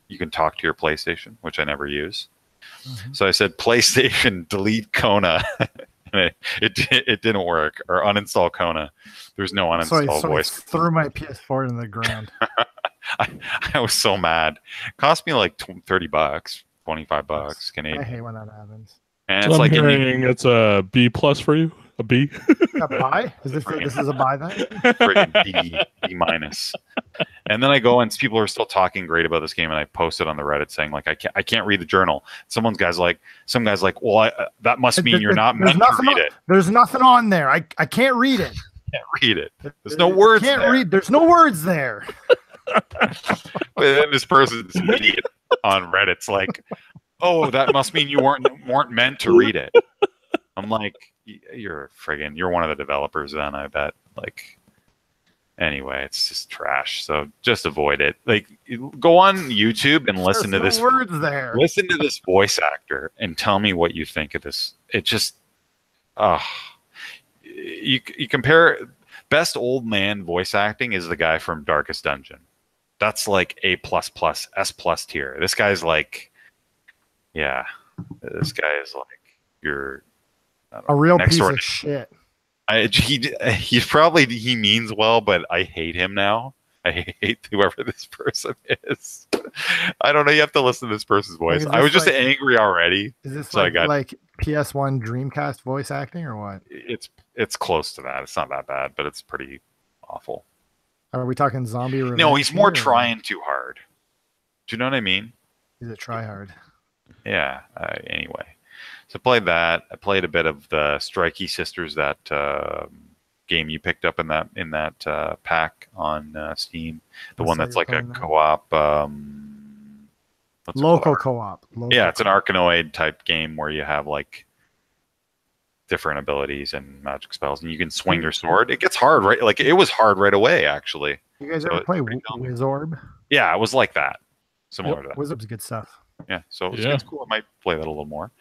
you can talk to your PlayStation, which I never use. Mm-hmm. So I said PlayStation delete Kona. It didn't work, or uninstall Kona. There's no uninstall voice. I threw my PS4 in the ground. I was so mad. It cost me like $30, $25 Canadian. I hate when that happens. And so it's I'm like hearing it's a B+ for you. A B. A buy? This is a buy then? Friggin' B-. And then I go and people are still talking great about this game, and I posted on the Reddit saying like I can't read the journal. Some guy's like, well, that must mean you're not meant to read it. There's nothing on there. I can't read it. Can't read it. There's no words. Can't read. There's no words there. But then this person's idiot on Reddit's like, oh, that must mean you weren't meant to read it. I'm like, you're one of the developers then, I bet. Like, anyway, it's just trash. So just avoid it. Like, go on YouTube and listen to this. Words there. Listen to this voice actor and tell me what you think of this. It just, you compare best old man voice acting is the guy from Darkest Dungeon. That's like A++, S+ tier. This guy's like, yeah, this guy is like your a real piece of shit. He means well, but I hate him now. I hate whoever this person is. I don't know. You have to listen to this person's voice. I was just angry already. Is this like PS1 Dreamcast voice acting or what? It's close to that. It's not that bad, but it's pretty awful. Are we talking zombie revenge? No, he's more trying too hard. Do you know what I mean? He's a try hard. Yeah. Anyway, so I played that. I played a bit of the Strikey Sisters, that game you picked up in that pack on Steam. The one that's like a co-op. Local co-op. Yeah, it's an Arkanoid type game where you have like different abilities and magic spells, and you can swing your sword. It gets hard, right? Like it was hard right away, actually. You guys ever play Wizorb? Yeah, it was like that, similar to that. Wizarb's good stuff. Yeah, so it's cool. I might play that a little more.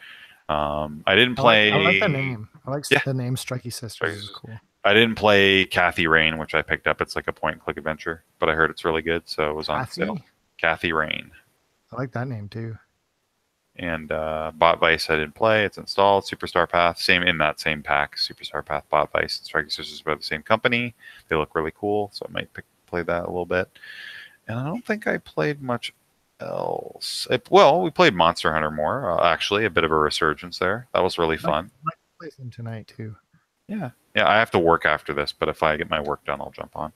I didn't play. I like the name. I like the name Strikey Sisters. Is cool. I didn't play Kathy Rain, which I picked up. It's like a point-and-click adventure, but I heard it's really good, so it was on sale. Kathy Rain. I like that name too. And Bot Vice I didn't play. It's installed. Superstar Path, same in that same pack. Superstar Path, Bot Vice, and Strikey Sisters by the same company. They look really cool, so I might play that a little bit. And I don't think I played much else. We played Monster Hunter more. Actually, a bit of a resurgence there. That was really fun. I might play some tonight too. Yeah, I have to work after this, but if I get my work done, I'll jump on.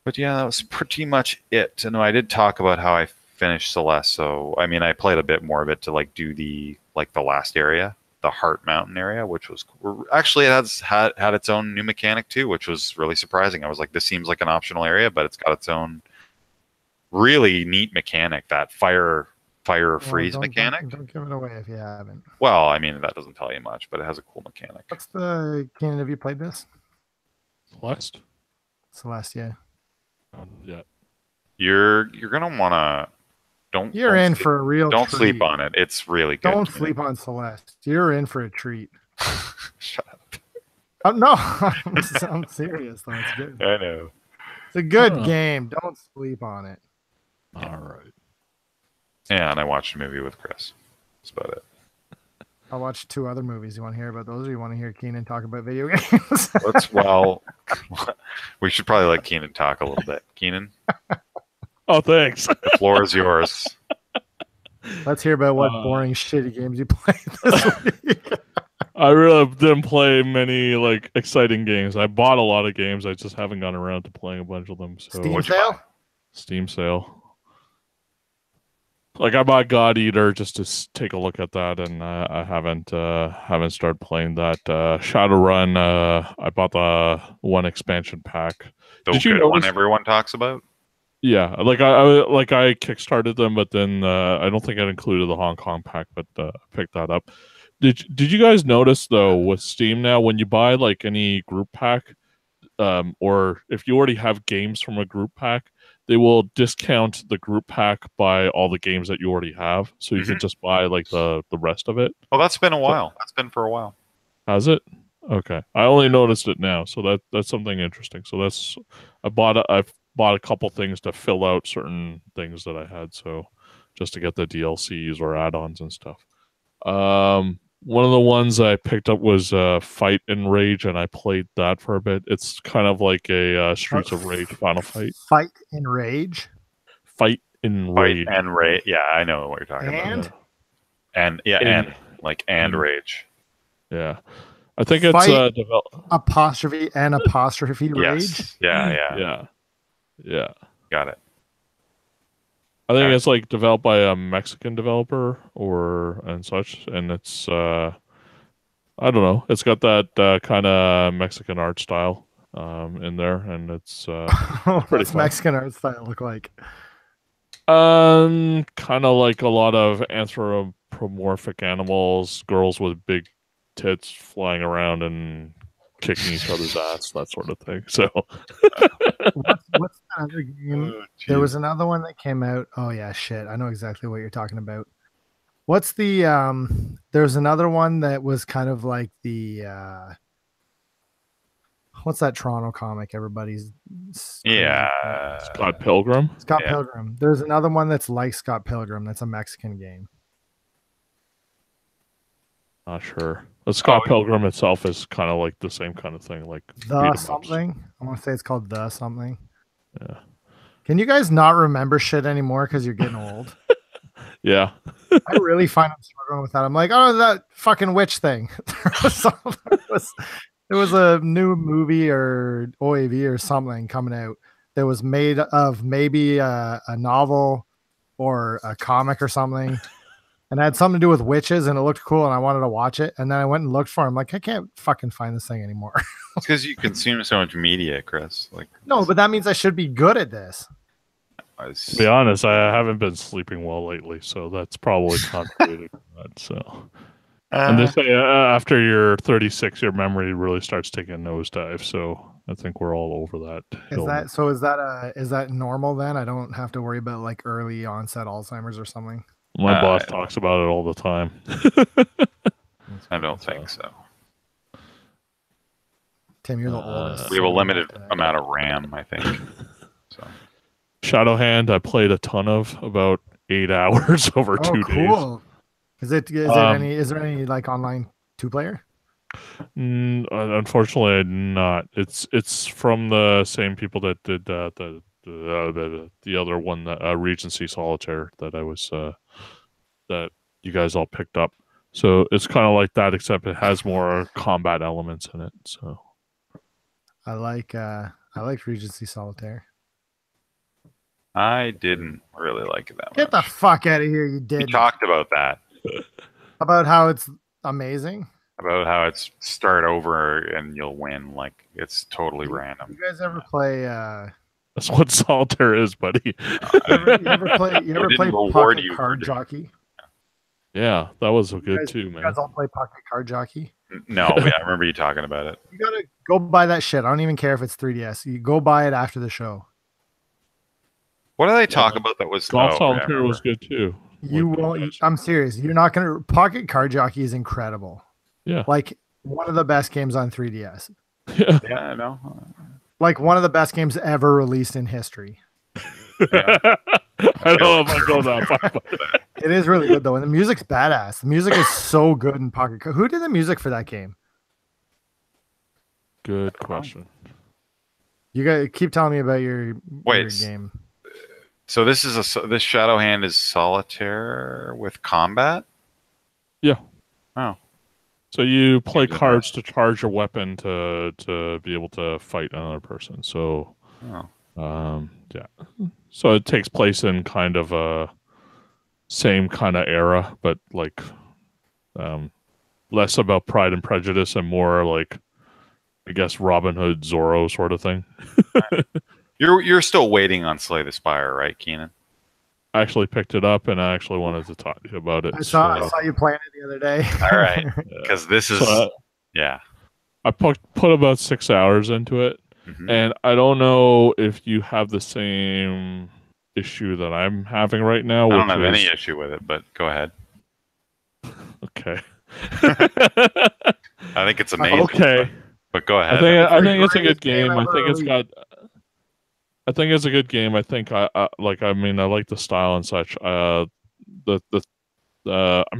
But yeah, that was pretty much it. And I did talk about how I finished Celeste. So I mean, I played a bit more of it to like do the last area, the Heart Mountain area, which was actually it had its own new mechanic too, which was really surprising. I was like, this seems like an optional area, but it's got its own really neat mechanic, that fire freeze mechanic. Don't give it away if you haven't. Well, I mean, that doesn't tell you much, but it has a cool mechanic. What's the Kenan? Have you played this? Celeste, yeah. Yeah. You're gonna wanna You're in for a real. Don't treat. sleep on it. It's really good. Don't sleep on Celeste. You're in for a treat. Shut up. Oh, no, I'm serious though. It's good. I know. It's a good game. Don't sleep on it. All right. Yeah, and I watched a movie with Chris. That's about it. I watched 2 other movies. You want to hear about those, or you want to hear Kenan talk about video games? We should probably let Kenan talk a little bit. Kenan? Oh, thanks. The floor is yours. Let's hear about what boring, shitty games you played this week. I really didn't play many exciting games. I bought a lot of games. I just haven't gotten around to playing a bunch of them. So Steam sale? I bought God Eater just to take a look at that, and I haven't started playing that. Shadowrun, I bought the one expansion pack. Did you know one everyone talks about? Yeah, I kickstarted them, but then I don't think I included the Hong Kong pack, but picked that up. Did you guys notice though with Steam now, when you buy any group pack, or if you already have games from a group pack, they will discount the group pack by all the games that you already have, so you can just buy the rest of it. Well, that's been a while. That's been for a while. Has it? Okay, I only noticed it now, so that's something interesting. So I've bought a couple things to fill out certain things that I had, so just to get the DLCs or add-ons and stuff. One of the ones I picked up was Fight and Rage, and I played that for a bit. It's kind of like a Streets of Rage Final Fight. Fight and Rage? Fight and Rage. Fight and Rage. Yeah, I know what you're talking about. And Rage. Yeah. I think it's apostrophe and apostrophe Rage? Yes. Yeah. Got it. I think it's developed by a Mexican developer and such, and it's I don't know. It's got that kind of Mexican art style in there, and it's what's Mexican art style look like? Kind of like a lot of anthropomorphic animals, girls with big tits flying around and kicking each other's ass, that sort of thing. So what's that other game? There was another one that came out. Oh yeah, shit. I know exactly what you're talking about. What's the there's another one that was kind of like the what's that Toronto comic everybody's Scott Pilgrim? Scott Pilgrim. There's another one that's like Scott Pilgrim that's a Mexican game. Not sure. The Scott Pilgrim itself is kind of like the same kind of thing, like the something. I want to say it's called the something. Yeah. Can you guys not remember shit anymore because you're getting old? Yeah. I really find I'm struggling with that. I'm like, oh, that fucking witch thing. There was a new movie or OAV or something coming out that was made of maybe a novel or a comic or something. And it had something to do with witches, and it looked cool, and I wanted to watch it. And then I went and looked for it. I'm like, I can't fucking find this thing anymore. It's because you consume so much media, Chris. No, but that means I should be good at this. To be honest, I haven't been sleeping well lately, so that's probably contributing to that. So And they say after you're 36, your memory really starts taking a nosedive. So I think we're all over that. Is that normal then? I don't have to worry about like early onset Alzheimer's or something. My boss talks about it all the time. I don't think so. Tim, you're the oldest. We have a limited amount of RAM, I think. So. Shadowhand, I played a ton of, about 8 hours over 2 days. Cool. Is there any like online 2-player? Unfortunately, not. It's from the same people that did the other one, Regency Solitaire, that I was that you guys all picked up. So it's kind of like that, except it has more combat elements in it. So I liked Regency Solitaire. I didn't really like it that much. Get the fuck out of here! You did. We talked about that. About how it's amazing. About how it's start over and you'll win. Like it's totally random. You guys ever play? That's what Solitaire is, buddy. You ever play Pocket Card Jockey? Yeah, that was good too, man. You guys all play Pocket Card Jockey? No, yeah, I remember you talking about it. You gotta go buy that shit. I don't even care if it's 3DS. You go buy it after the show. What did I talk about that was... Golf Solitaire was good too. You won't... I'm serious. You're not going to... Pocket Card Jockey is incredible. Yeah. Like, one of the best games on 3DS. Yeah, I know. Like, one of the best games ever released in history. Yeah. I don't know if I go that far. It is really good, though. And the music's badass. The music is so good in Pocket Card. Who did the music for that game? Good question. You guys keep telling me about your game. So this Shadowhand is Solitaire with combat? Yeah. Oh. So you play cards to charge your weapon to be able to fight another person. So, yeah. So it takes place in kind of a same kind of era, but like less about Pride and Prejudice and more like, I guess, Robin Hood, Zorro sort of thing. You're still waiting on Slay the Spire, right, Keenan? I actually picked it up, and I actually wanted to talk to you about it. I saw you playing it the other day. All right, because this is I put about 6 hours into it, and I don't know if you have the same issue that I'm having right now. I don't have any issue with it, but go ahead. Okay. I think it's amazing. Okay. But go ahead. I think it's a good game. I think it's a good game. I think I like the style and such. I'm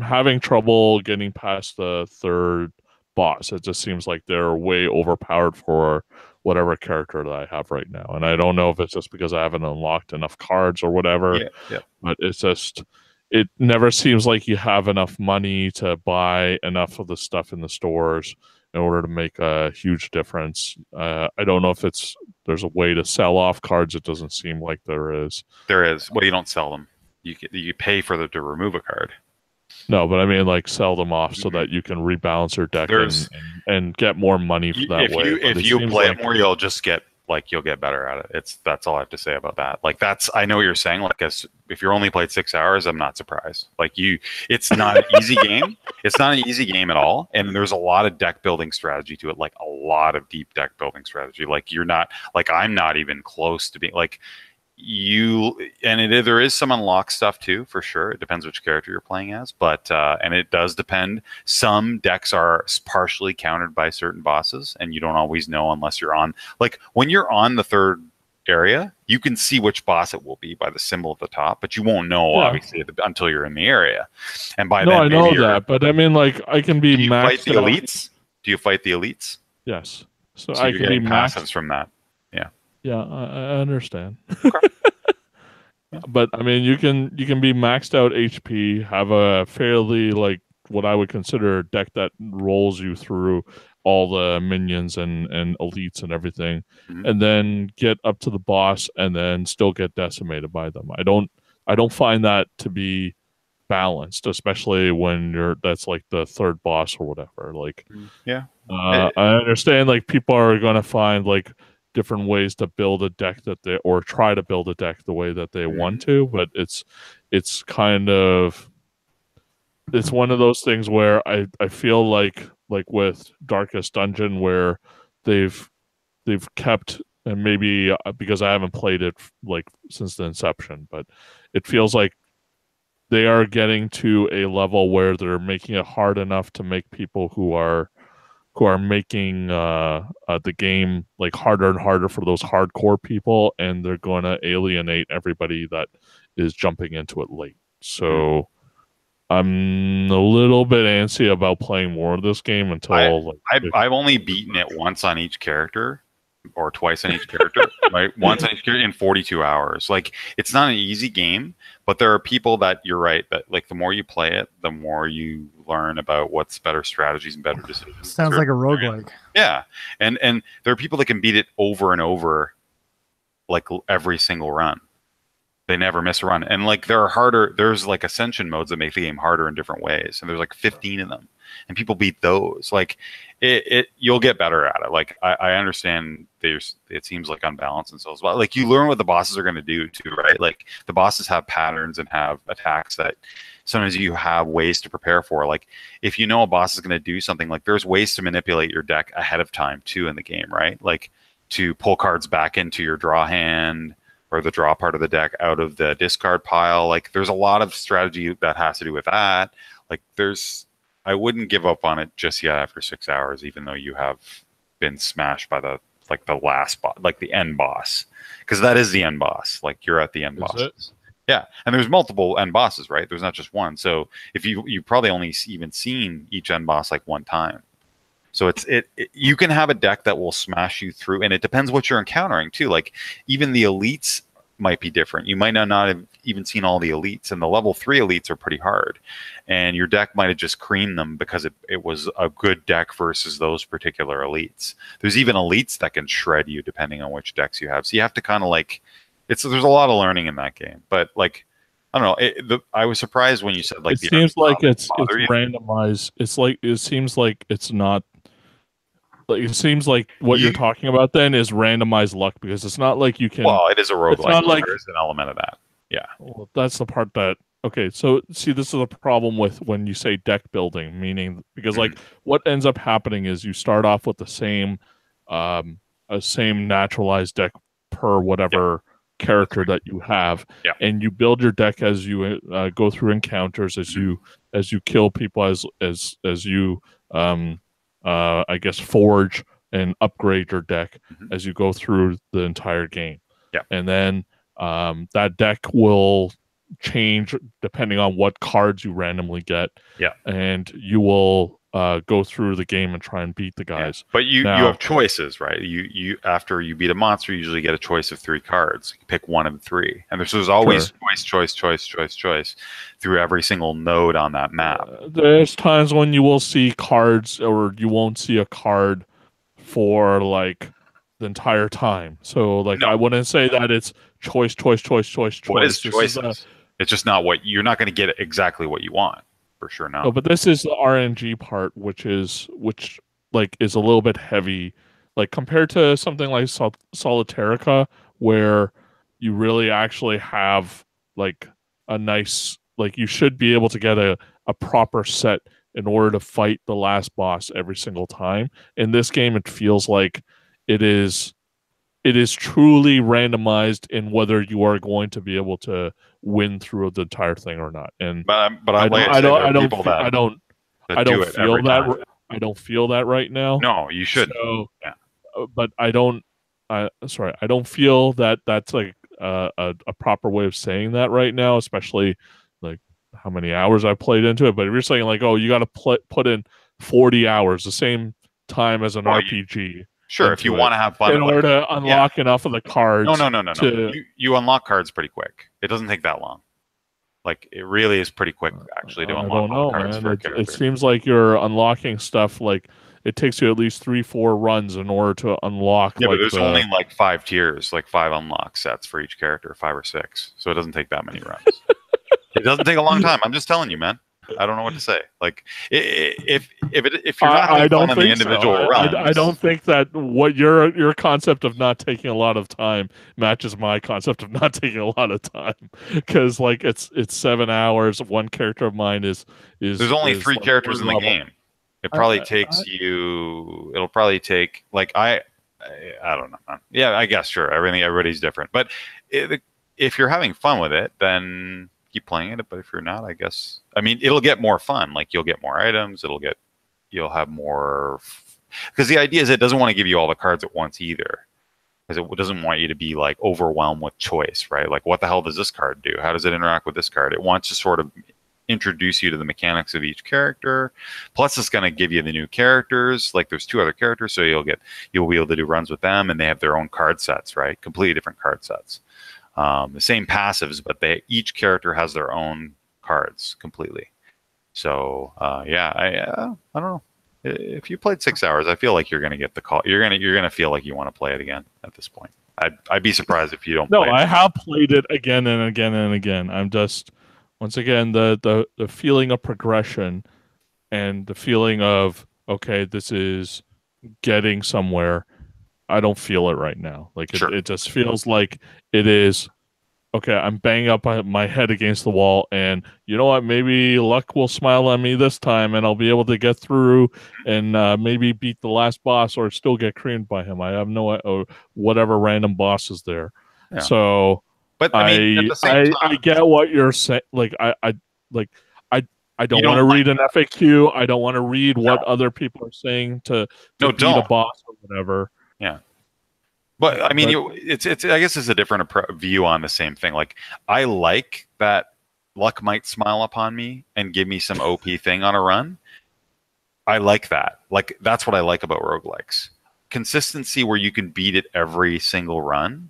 having trouble getting past the third boss. It just seems like they're way overpowered for whatever character that I have right now. And I don't know if it's just because I haven't unlocked enough cards or whatever. Yeah. But it's just, it never seems like you have enough money to buy enough of the stuff in the stores in order to make a huge difference. I don't know if there's a way to sell off cards. It doesn't seem like there is. There is. Well, you don't sell them. You pay for them to remove a card. No, but I mean, like, sell them off so that you can rebalance your deck and get more money for that way. If you play it more, you'll just get you'll get better at it. That's all I have to say about that. Like I know what you're saying. Like if you're only played 6 hours, I'm not surprised. Like it's not an easy game. It's not an easy game at all. And there's a lot of deck building strategy to it. Like a lot of deep deck building strategy. Like I'm not even close to being like there is some unlock stuff too, for sure. It depends which character you're playing as, but and it does depend. Some decks are partially countered by certain bosses, and you don't always know unless you're on. Like when you're on the third area, you can see which boss it will be by the symbol at the top, but you won't know obviously until you're in the area. And by then, I know that, but I mean, like I can be. Do you fight the elites? Do you fight the elites? Yes. So I can be passives from that. Yeah, I understand. Okay. But I mean, you can be maxed out HP, have a fairly like what I would consider a deck that rolls you through all the minions and elites and everything, and then get up to the boss and then still get decimated by them. I don't find that to be balanced, especially when that's like the third boss or whatever. Like, I understand like people are gonna find like different ways to build a deck or try to build a deck the way that they want to, but it's kind of it's one of those things where I feel like with Darkest Dungeon where they've kept, and maybe because I haven't played it like since the inception, but it feels like they are getting to a level where they're making it hard enough to make people who are making the game like harder and harder for those hardcore people, and they're going to alienate everybody that is jumping into it late. So I'm a little bit antsy about playing more of this game until I've only beaten it once on each character, or twice on each character, right? Once on each character in 42 hours. Like, it's not an easy game, but there are people that, you're right, that like the more you play it, the more you learn about what's better strategies and better decisions. Sounds like a roguelike. Yeah. And there are people that can beat it over and over, like every single run. They never miss a run. And like there's like ascension modes that make the game harder in different ways. And there's like 15 of them. And people beat those. Like you'll get better at it. Like I understand it seems like unbalanced and so as well. Like you learn what the bosses are going to do too, right? Like the bosses have patterns and have attacks that sometimes you have ways to prepare for. Like if you know a boss is going to do something, like there's ways to manipulate your deck ahead of time too in the game, right? Like to pull cards back into your draw hand, or the draw part of the deck out of the discard pile. Like there's a lot of strategy that has to do with that. Like I wouldn't give up on it just yet after 6 hours, even though you have been smashed by the last boss, like the end boss, because that is the end boss. Like you're at the end boss. Yeah, and there's multiple end bosses, right? There's not just one. So if you probably only even seen each end boss like one time. So you can have a deck that will smash you through, and it depends what you're encountering too. Like even the elites might be different. You might not have even seen all the elites, and the level 3 elites are pretty hard. And your deck might have just creamed them because it was a good deck versus those particular elites. There's even elites that can shred you depending on which decks you have. So you have to kind of like, there's a lot of learning in that game. But like, I don't know. I was surprised when you said like it seems like it's randomized. It seems like it's not. Like it seems like what you're talking about then is randomized luck, because it's not like you can. Well, it is a roguelike. It's not like there's an element of that. Yeah. Well, that's the part that. Okay, so see, this is a problem with when you say deck building, meaning because like what ends up happening is you start off with the same naturalized deck per whatever character that you have, and you build your deck as you go through encounters, as you kill people, as you I guess forge and upgrade your deck as you go through the entire game. Yeah, and then that deck will change depending on what cards you randomly get. Yeah, and you will go through the game and try and beat the guys. Yeah. But you have choices, right? You after you beat a monster, you usually get a choice of 3 cards. You pick one of the 3, and there's always choice through every single node on that map. There's times when you will see cards, or you won't see a card for like the entire time. So like I wouldn't say that it's choice. What is choices? It's just not what you're not going to get exactly what you want. For sure, no. But this is the RNG part, which is a little bit heavy, like compared to something like Solitarica, where you really actually have like a nice, like you should be able to get a proper set in order to fight the last boss every single time. In this game, it feels like it is truly randomized in whether you are going to be able to win through the entire thing or not. And I don't feel that right now. No, you should. So, but I don't feel that that's like a proper way of saying that right now, especially like how many hours I've played into it. But if you're saying like, oh, you got to put in 40 hours, the same time as an RPG. Sure, if you want to have fun. In order to unlock enough of the cards. No. You unlock cards pretty quick. It doesn't take that long. Like, it really is pretty quick, actually, to unlock all the cards for a character. It seems like you're unlocking stuff, like, it takes you at least 3-4 runs in order to unlock. Yeah, but there's only, like, 5 tiers, like 5 unlock sets for each character, 5 or 6. So it doesn't take that many runs. It doesn't take a long time. I'm just telling you, man. I don't know what to say. Like, if you're not having fun on the individual runs, I don't think that what your concept of not taking a lot of time matches my concept of not taking a lot of time. Because like it's 7 hours. One character of mine is there's only 3 like characters in the level. game. It probably takes you. It'll probably take like I don't know. Yeah, I guess sure. Everybody's different. But if you're having fun with it, then keep playing it. But if you're not, I guess it'll get more fun. Like you'll get more items. You'll have more. Because the idea is it doesn't want to give you all the cards at once either. Because it doesn't want you to be like overwhelmed with choice, right? Like what the hell does this card do? How does it interact with this card? It wants to sort of introduce you to the mechanics of each character. Plus it's going to give you the new characters. Like there's 2 other characters, so you'll be able to do runs with them, and they have their own card sets, right? Completely different card sets. The same passives, but each character has their own cards completely. So yeah, I don't know. If you played 6 hours, I feel like you're going to get the call. You're going to feel like you want to play it again at this point. I'd be surprised if you don't. No, play it. I have played it again and again and again. I'm just once again the feeling of progression and the feeling of okay, this is getting somewhere. I don't feel it right now. Like it just feels like it is. Okay, I'm banging up my head against the wall, and you know what? Maybe luck will smile on me this time, and I'll be able to get through and maybe beat the last boss, or still get creamed by him. I have no or whatever random boss is there. Yeah. So, but I get what you're saying. Like I don't want to read an FAQ. I don't want to read what other people are saying to beat a boss or whatever. Yeah. But I guess it's a different view on the same thing. Like I like that luck might smile upon me and give me some OP thing on a run. I like that. Like that's what I like about roguelikes. Consistency where you can beat it every single run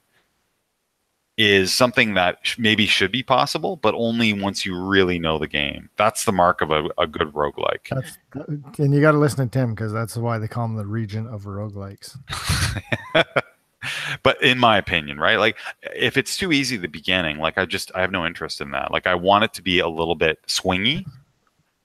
is something that maybe should be possible, but only once you really know the game. That's the mark of a good roguelike. And you got to listen to Tim, because that's why they call him the regent of roguelikes. But in my opinion, right? Like if it's too easy at the beginning, like I have no interest in that. Like I want it to be a little bit swingy.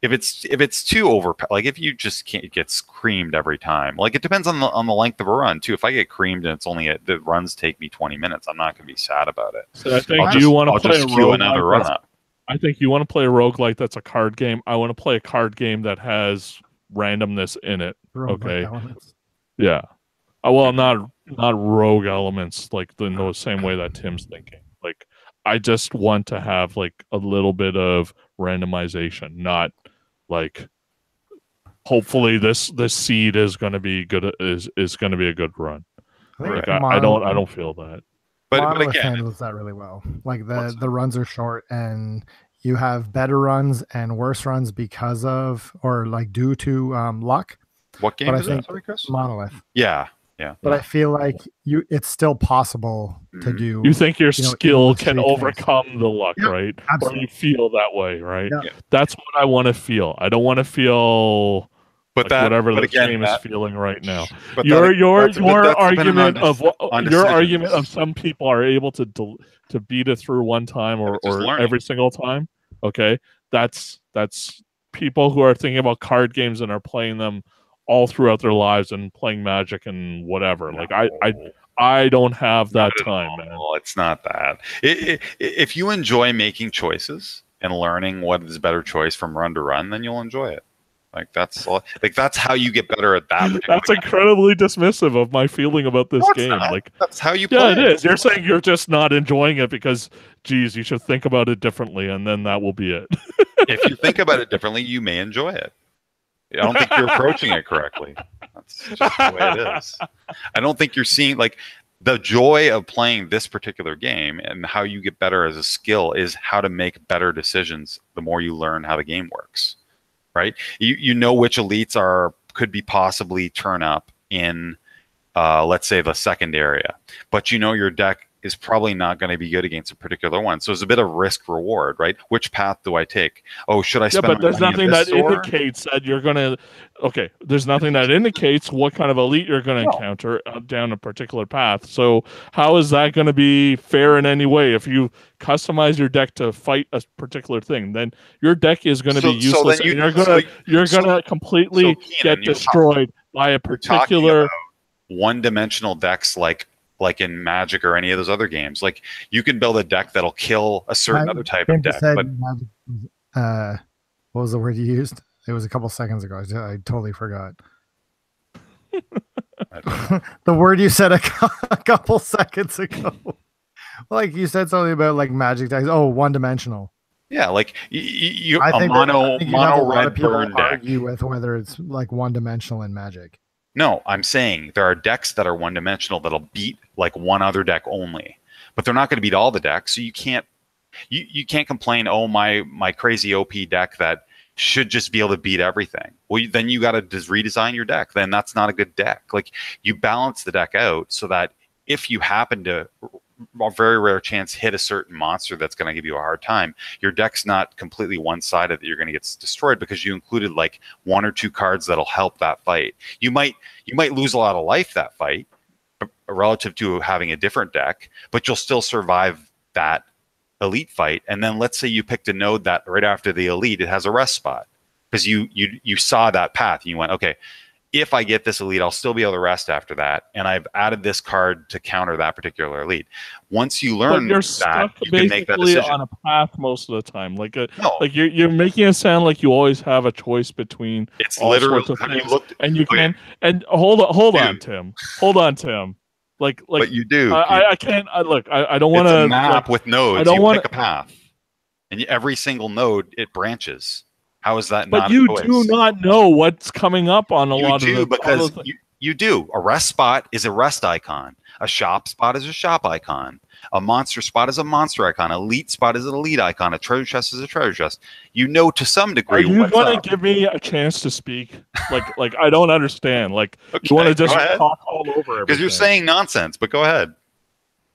If it's too like if you just can't get creamed every time, like it depends on the length of a run too. If I get creamed and it's only the runs take me 20 minutes, I'm not going to be sad about it. So I think you want to play another run up. I think you want to play a roguelike that's a card game. I want to play a card game that has randomness in it. Okay. Yeah. Well, not rogue elements like in the same way that Tim's thinking. Like I just want to have like a little bit of randomization, not like hopefully this seed is going to be good, is going to be a good run. I don't feel that. But again, handles that really well. Like the runs are short, and you have better runs and worse runs because of or like due to luck. What game is that? Sorry, Chris? Monolith. Yeah. But I feel like it's still possible to do. You think your skill can overcome the luck, right? Absolutely. Or you feel that way, right? Yeah. That's what I want to feel. I don't want to feel whatever the game is feeling right now. Your argument of some people are able to beat it through one time or every single time. Okay, that's people who are thinking about card games and are playing them all throughout their lives and playing Magic and whatever. Like I don't have that time, man. Well, it's not that. If you enjoy making choices and learning what is a better choice from run to run, then you'll enjoy it. Like that's how you get better at that. That's incredibly dismissive of my feeling about this game. Like that's how you play. Yeah, it is. You're saying you're just not enjoying it because, geez, you should think about it differently, and then that will be it. If you think about it differently, you may enjoy it. I don't think you're approaching it correctly. That's just the way it is. I don't think you're seeing like the joy of playing this particular game and how you get better as a skill is how to make better decisions the more you learn how the game works. Right? You know which elites could be possibly turn up in let's say the second area, but you know your deck is probably not going to be good against a particular one. So it's a bit of risk reward, right? Which path do I take? Oh, should I spend but there's money nothing at this that store? indicates that you're going to. Okay, there's nothing that indicates what kind of elite you're going to encounter down a particular path. So how is that going to be fair in any way? If you customize your deck to fight a particular thing, then your deck is going to be useless, and you're gonna completely get destroyed by a particular one-dimensional decks like in Magic or any of those other games. Like, you can build a deck that'll kill a certain other type of deck. But what was the word you used? It was a couple seconds ago. I totally forgot. The word you said a couple seconds ago. Like, you said something about like Magic decks. Oh, one-dimensional. Yeah, like a mono red burn deck. Argue with whether it's like one-dimensional in Magic. No, I'm saying there are decks that are one-dimensional that'll beat like one other deck only, but they're not going to beat all the decks. So you can't complain. Oh, my crazy OP deck that should just be able to beat everything. Well, then you got to redesign your deck. Then that's not a good deck. Like, you balance the deck out so that if you happen to, a very rare chance, hit a certain monster that's going to give you a hard time, your deck's not completely one-sided that you're going to get destroyed because you included like one or two cards that'll help that fight. You might lose a lot of life that fight relative to having a different deck, but you'll still survive that elite fight. And then let's say you picked a node that right after the elite, it has a rest spot because you saw that path and you went, okay, if I get this elite, I'll still be able to rest after that. And I've added this card to counter that particular elite. Once you learn that, you can make that decision. On a path most of the time. Like you're making it sound like you always have a choice between it's all literally sorts of things. And you can and hold on, Tim. Hold on, Tim. Like but you do. I can't. I don't want to. It's a map with nodes. I don't want to pick a path, and every single node it branches. How is that not? But you do not know what's coming up on a lot of the because you do. A rest spot is a rest icon. A shop spot is a shop icon. A monster spot is a monster icon. Elite spot is an elite icon. A treasure chest is a treasure chest. You know to some degree. Are you going to give me a chance to speak? Like I don't understand. Like, okay, you want to just talk all over everything? Because you're saying nonsense. But go ahead.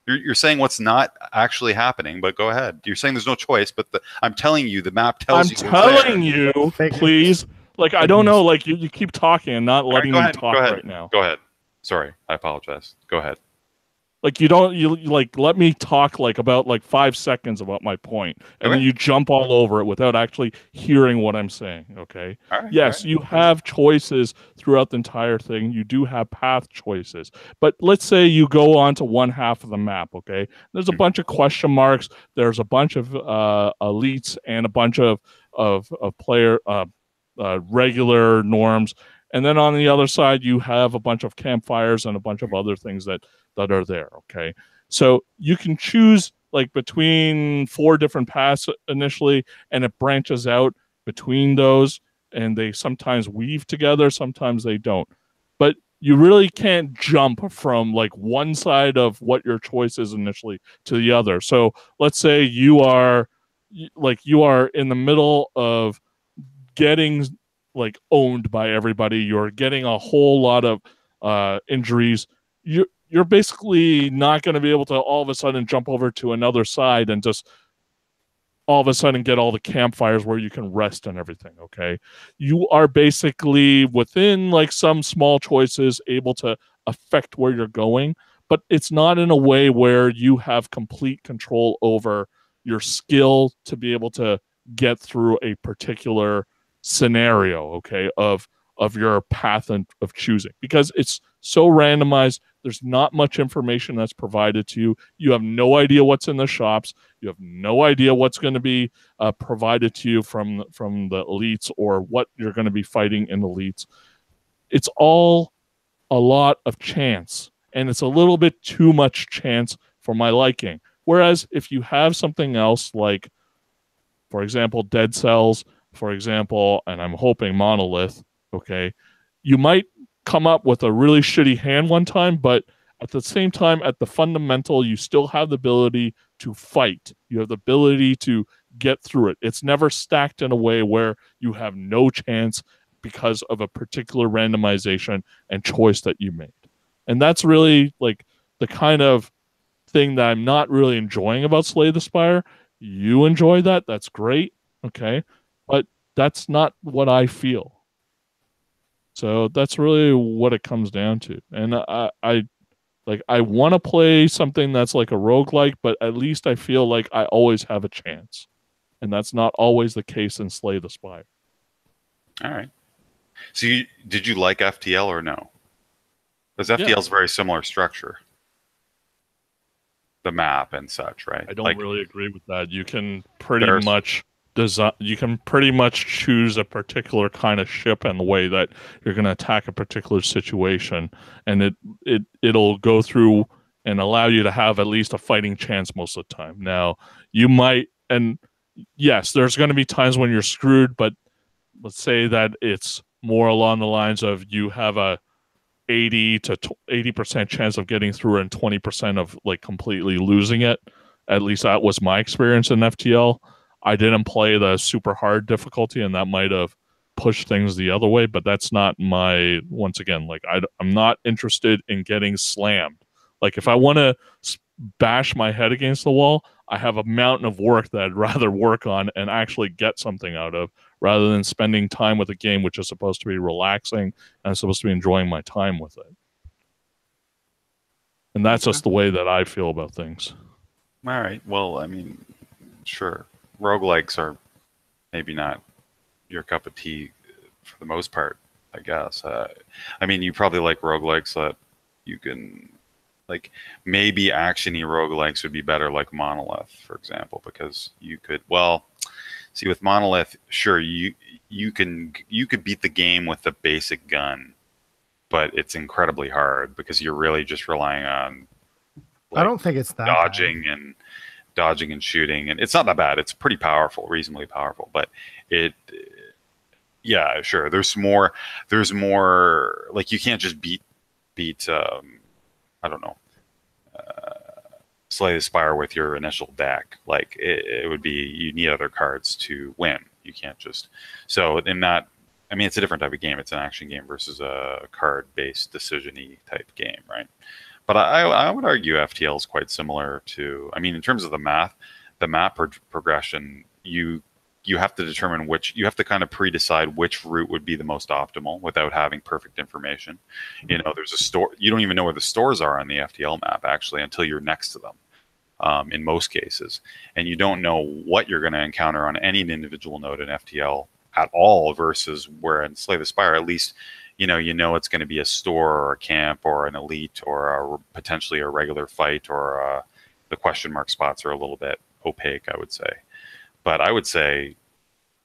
You're saying what's not actually happening, but go ahead. You're saying there's no choice, but I'm telling you, the map tells you. I'm telling you, please. Like, I don't know. Like, you keep talking and not letting me talk right now. Go ahead. Sorry, I apologize. Go ahead. Like, you like let me talk like about like 5 seconds about my point, and then you jump all over it without actually hearing what I'm saying. Okay. All right, yes, you have choices throughout the entire thing. You do have path choices, but let's say you go on to one half of the map. Okay. There's a bunch of question marks. There's a bunch of elites and a bunch of player regular norms. And then on the other side, you have a bunch of campfires and a bunch of other things that are there, okay? So you can choose like between 4 different paths initially, and it branches out between those, and they sometimes weave together, sometimes they don't. But you really can't jump from like one side of what your choice is initially to the other. So let's say you are in the middle of getting like owned by everybody. You're getting a whole lot of injuries. You're basically not going to be able to all of a sudden jump over to another side and just all of a sudden get all the campfires where you can rest and everything. Okay. You are basically within like some small choices able to affect where you're going, but it's not in a way where you have complete control over your skill to be able to get through a particular scenario, okay, of your path of choosing, because it's so randomized. There's not much information that's provided to you. You have no idea what's in the shops. You have no idea what's going to be provided to you from the elites or what you're going to be fighting in elites. It's all a lot of chance, and it's a little bit too much chance for my liking. Whereas if you have something else like, for example, Dead Cells, for example, and I'm hoping Monolith, okay, you might come up with a really shitty hand one time, but at the same time, at the fundamental, you still have the ability to fight. You have the ability to get through it. It's never stacked in a way where you have no chance because of a particular randomization and choice that you made. And that's really like the kind of thing that I'm not really enjoying about Slay the Spire. You enjoy that. That's great. Okay. But that's not what I feel. So that's really what it comes down to. And I want to play something that's like a roguelike, but at least I feel like I always have a chance. And that's not always the case in Slay the Spire. All right. So did you like FTL or no? Because FTL is very similar structure. The map and such, right? I don't really agree with that. You can pretty much choose a particular kind of ship and the way that you're going to attack a particular situation, and it'll go through and allow you to have at least a fighting chance most of the time. Now, you might, and yes, there's going to be times when you're screwed, but let's say that it's more along the lines of you have a 80 to 80% chance of getting through and 20% of like completely losing it. At least that was my experience in FTL. I didn't play the super hard difficulty, and that might have pushed things the other way, but that's not my, once again, like I'm not interested in getting slammed. Like if I want to bash my head against the wall, I have a mountain of work that I'd rather work on and actually get something out of, rather than spending time with a game which is supposed to be relaxing and I'm supposed to be enjoying my time with it. And that's just the way that I feel about things. All right. Well, I mean, sure. Roguelikes are maybe not your cup of tea for the most part, I guess. I mean, you probably like roguelikes that you can, like, maybe action-y roguelikes would be better, like Monolith, for example, because you could, well, see, with Monolith, sure, you could beat the game with a basic gun, but it's incredibly hard because you're really just relying on, like, I don't think it's that dodging and shooting, and it's not that bad. It's pretty powerful, reasonably powerful, but yeah, sure. There's more. Like, you can't just beat I don't know, Slay the Spire with your initial deck. Like, it would be, you need other cards to win. You can't just, so in that, I mean, it's a different type of game. It's an action game versus a card-based decision-y type game, right? But I would argue FTL is quite similar to, I mean, in terms of the map progression, you have to determine you have to kind of pre-decide which route would be the most optimal without having perfect information. You know, there's a store, you don't even know where the stores are on the FTL map, actually, until you're next to them, in most cases. And you don't know what you're going to encounter on any individual node in FTL at all, versus where in Slay the Spire, at least, you know it's going to be a store or a camp or an elite or potentially a regular fight, or the question mark spots are a little bit opaque, I would say. But I would say,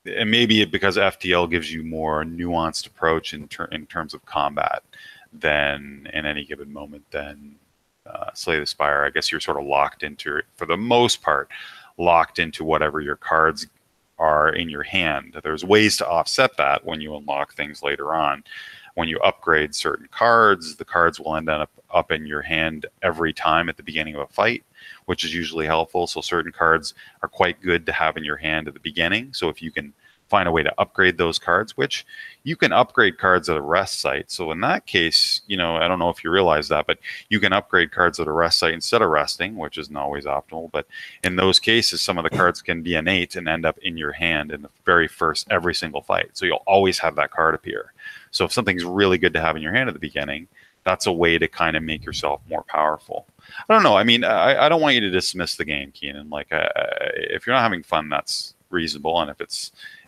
and maybe because FTL gives you more nuanced approach in terms of combat than in any given moment than Slay the Spire, I guess you're sort of locked into, for the most part, locked into whatever your cards are in your hand. There's ways to offset that when you unlock things later on. When you upgrade certain cards, the cards will end up in your hand every time at the beginning of a fight, which is usually helpful. So certain cards are quite good to have in your hand at the beginning. So if you can find a way to upgrade those cards, which you can upgrade cards at a rest site. So in that case, you know, I don't know if you realize that, but you can upgrade cards at a rest site instead of resting, which isn't always optimal. But in those cases, some of the cards can be innate and end up in your hand in the very first, every single fight. So you'll always have that card appear. So if something's really good to have in your hand at the beginning, that's a way to kind of make yourself more powerful. I don't know. I mean, I don't want you to dismiss the game, Keenan. Like, if you're not having fun, that's reasonable. And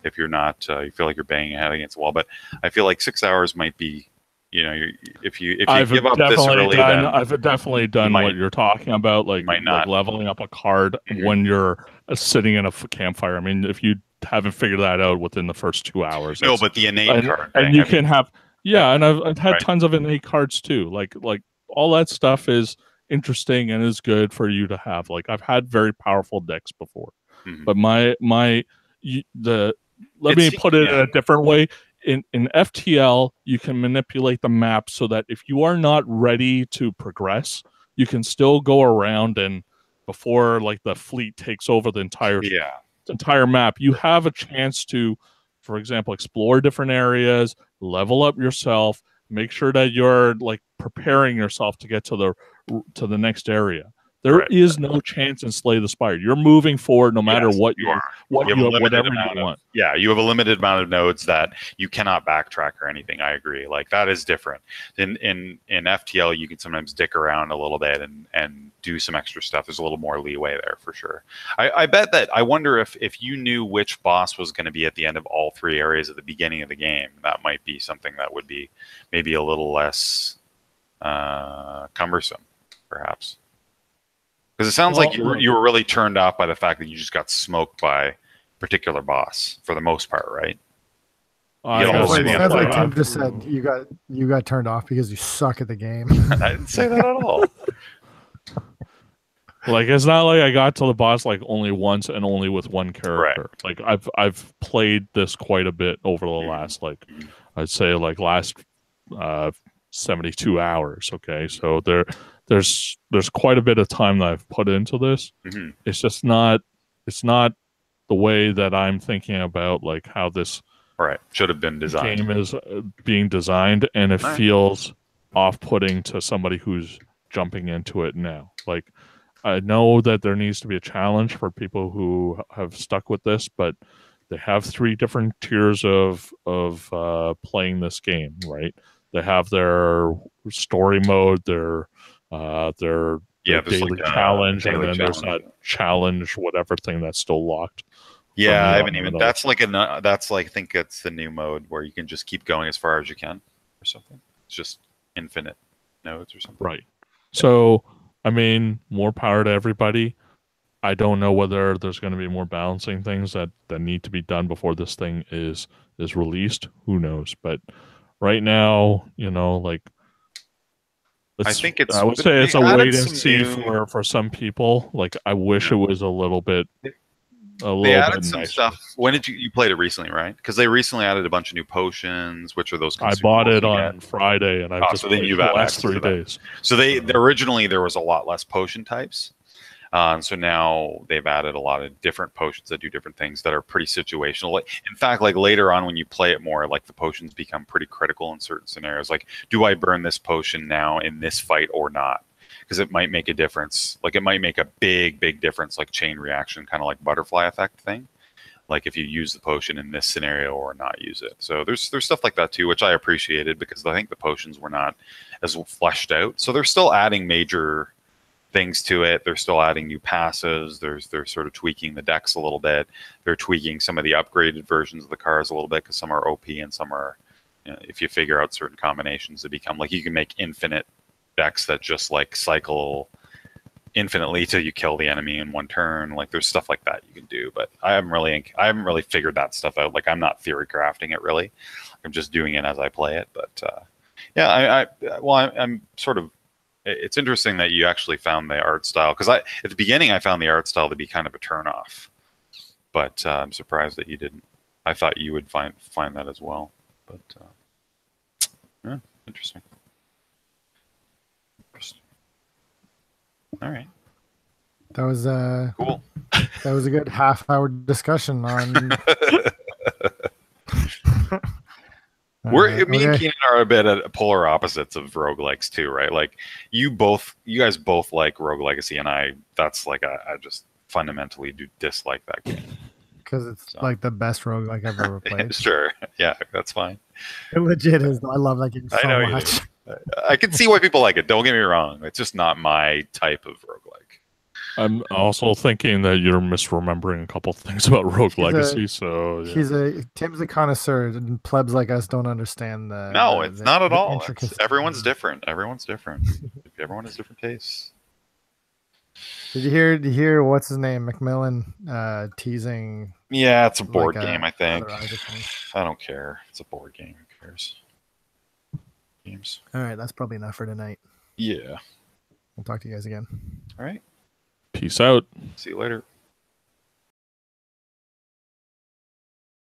if you're not, you feel like you're banging your head against the wall. But I feel like 6 hours might be, you know, if you give up this early, then I've definitely done what you're talking about, like leveling up a card when you're sitting in a campfire. I mean, if you haven't figured that out within the first 2 hours. No, but the innate card thing, and you can have, and I've had tons of innate cards too. Like all that stuff is interesting and is good for you to have. Like, I've had very powerful decks before, but let me put it in a different way. In FTL, you can manipulate the map so that if you are not ready to progress, you can still go around, and before like the fleet takes over the entire map, you have a chance to, for example, explore different areas, level up yourself, make sure that you're like preparing yourself to get to the next area. There is no chance in Slay the Spire. You're moving forward no matter what you are. Whatever you want. Yeah, you have a limited amount of nodes that you cannot backtrack or anything. I agree. Like that is different. In FTL, you can sometimes dick around a little bit and do some extra stuff. There's a little more leeway there for sure. I bet that I wonder if you knew which boss was going to be at the end of all 3 areas at the beginning of the game, that might be something that would be maybe a little less cumbersome, perhaps. Because it sounds like you were really turned off by the fact that you just got smoked by a particular boss for the most part, right? Sounds like Tim just said you got turned off because you suck at the game. I didn't say that at all. Like it's not like I got to the boss like only once and only with one character. Right. Like I've played this quite a bit over the last I'd say last 72 hours. Okay, so there's quite a bit of time that I've put into this. It's just not the way that I'm thinking about like how this should have been designed. Game is being designed, and it feels off-putting to somebody who's jumping into it now. Like I know that there needs to be a challenge for people who have stuck with this, but they have 3 different tiers of playing this game, right? They have their story mode, their daily challenge, and then there's that challenge, whatever thing that's still locked. Yeah, I haven't even. That's like I think it's the new mode where you can just keep going as far as you can, or something. It's just infinite nodes or something. Right. So, I mean, more power to everybody. I don't know whether there's going to be more balancing things that need to be done before this thing is released. Who knows? But right now, like. I think it's. I would say it's a wait and see for some people. Like I wish it was a little bit. They added some stuff. When did you played it recently, right? Because they recently added a bunch of new potions, which are those. I bought it on Friday, and I've just played the last 3 days. So originally there was a lot less potion types. So now they've added a lot of different potions that do different things that are pretty situational. In fact, like later on when you play it more, like the potions become pretty critical in certain scenarios. Like, do I burn this potion now in this fight or not? Because it might make a difference. Like it might make a big difference, like chain reaction, kind of like butterfly effect thing. Like if you use the potion in this scenario or not use it. So there's stuff like that too, which I appreciated because I think the potions were not as fleshed out. So they're still adding major things to it. They're still adding new passives. They're sort of tweaking the decks a little bit. They're tweaking some of the upgraded versions of the cars a little bit because some are OP and some are, if you figure out certain combinations, they become like you can make infinite decks that just like cycle infinitely till you kill the enemy in one turn. Like there's stuff like that you can do, but I haven't really figured that stuff out. Like I'm not theory crafting it really. I'm just doing it as I play it. But I'm sort of. It's interesting that you actually found the art style because at the beginning I found the art style to be kind of a turnoff, but I'm surprised that you didn't. I thought you would find that as well, but yeah, interesting. All right, that was cool. That was a good half-hour discussion on. Me and Keenan are a bit at polar opposites of roguelikes too, right? Like you guys both like Rogue Legacy, and I just fundamentally do dislike that game because it's like the best roguelike I've ever played. Sure, yeah, that's fine. It legit is. I love that game so much. I can see why people like it. Don't get me wrong; it's just not my type of roguelike. I'm also thinking that you're misremembering a couple things about Rogue Legacy. Tim's a connoisseur, and plebs like us don't understand the. No, it's not at all. Everyone's different. Everyone's different. Everyone has different tastes. Did you hear what's his name, McMillan, teasing? Yeah, it's a board game. I think. I don't care. It's a board game. Who cares? Games. All right, that's probably enough for tonight. Yeah. We'll talk to you guys again. All right. Peace out. See you later.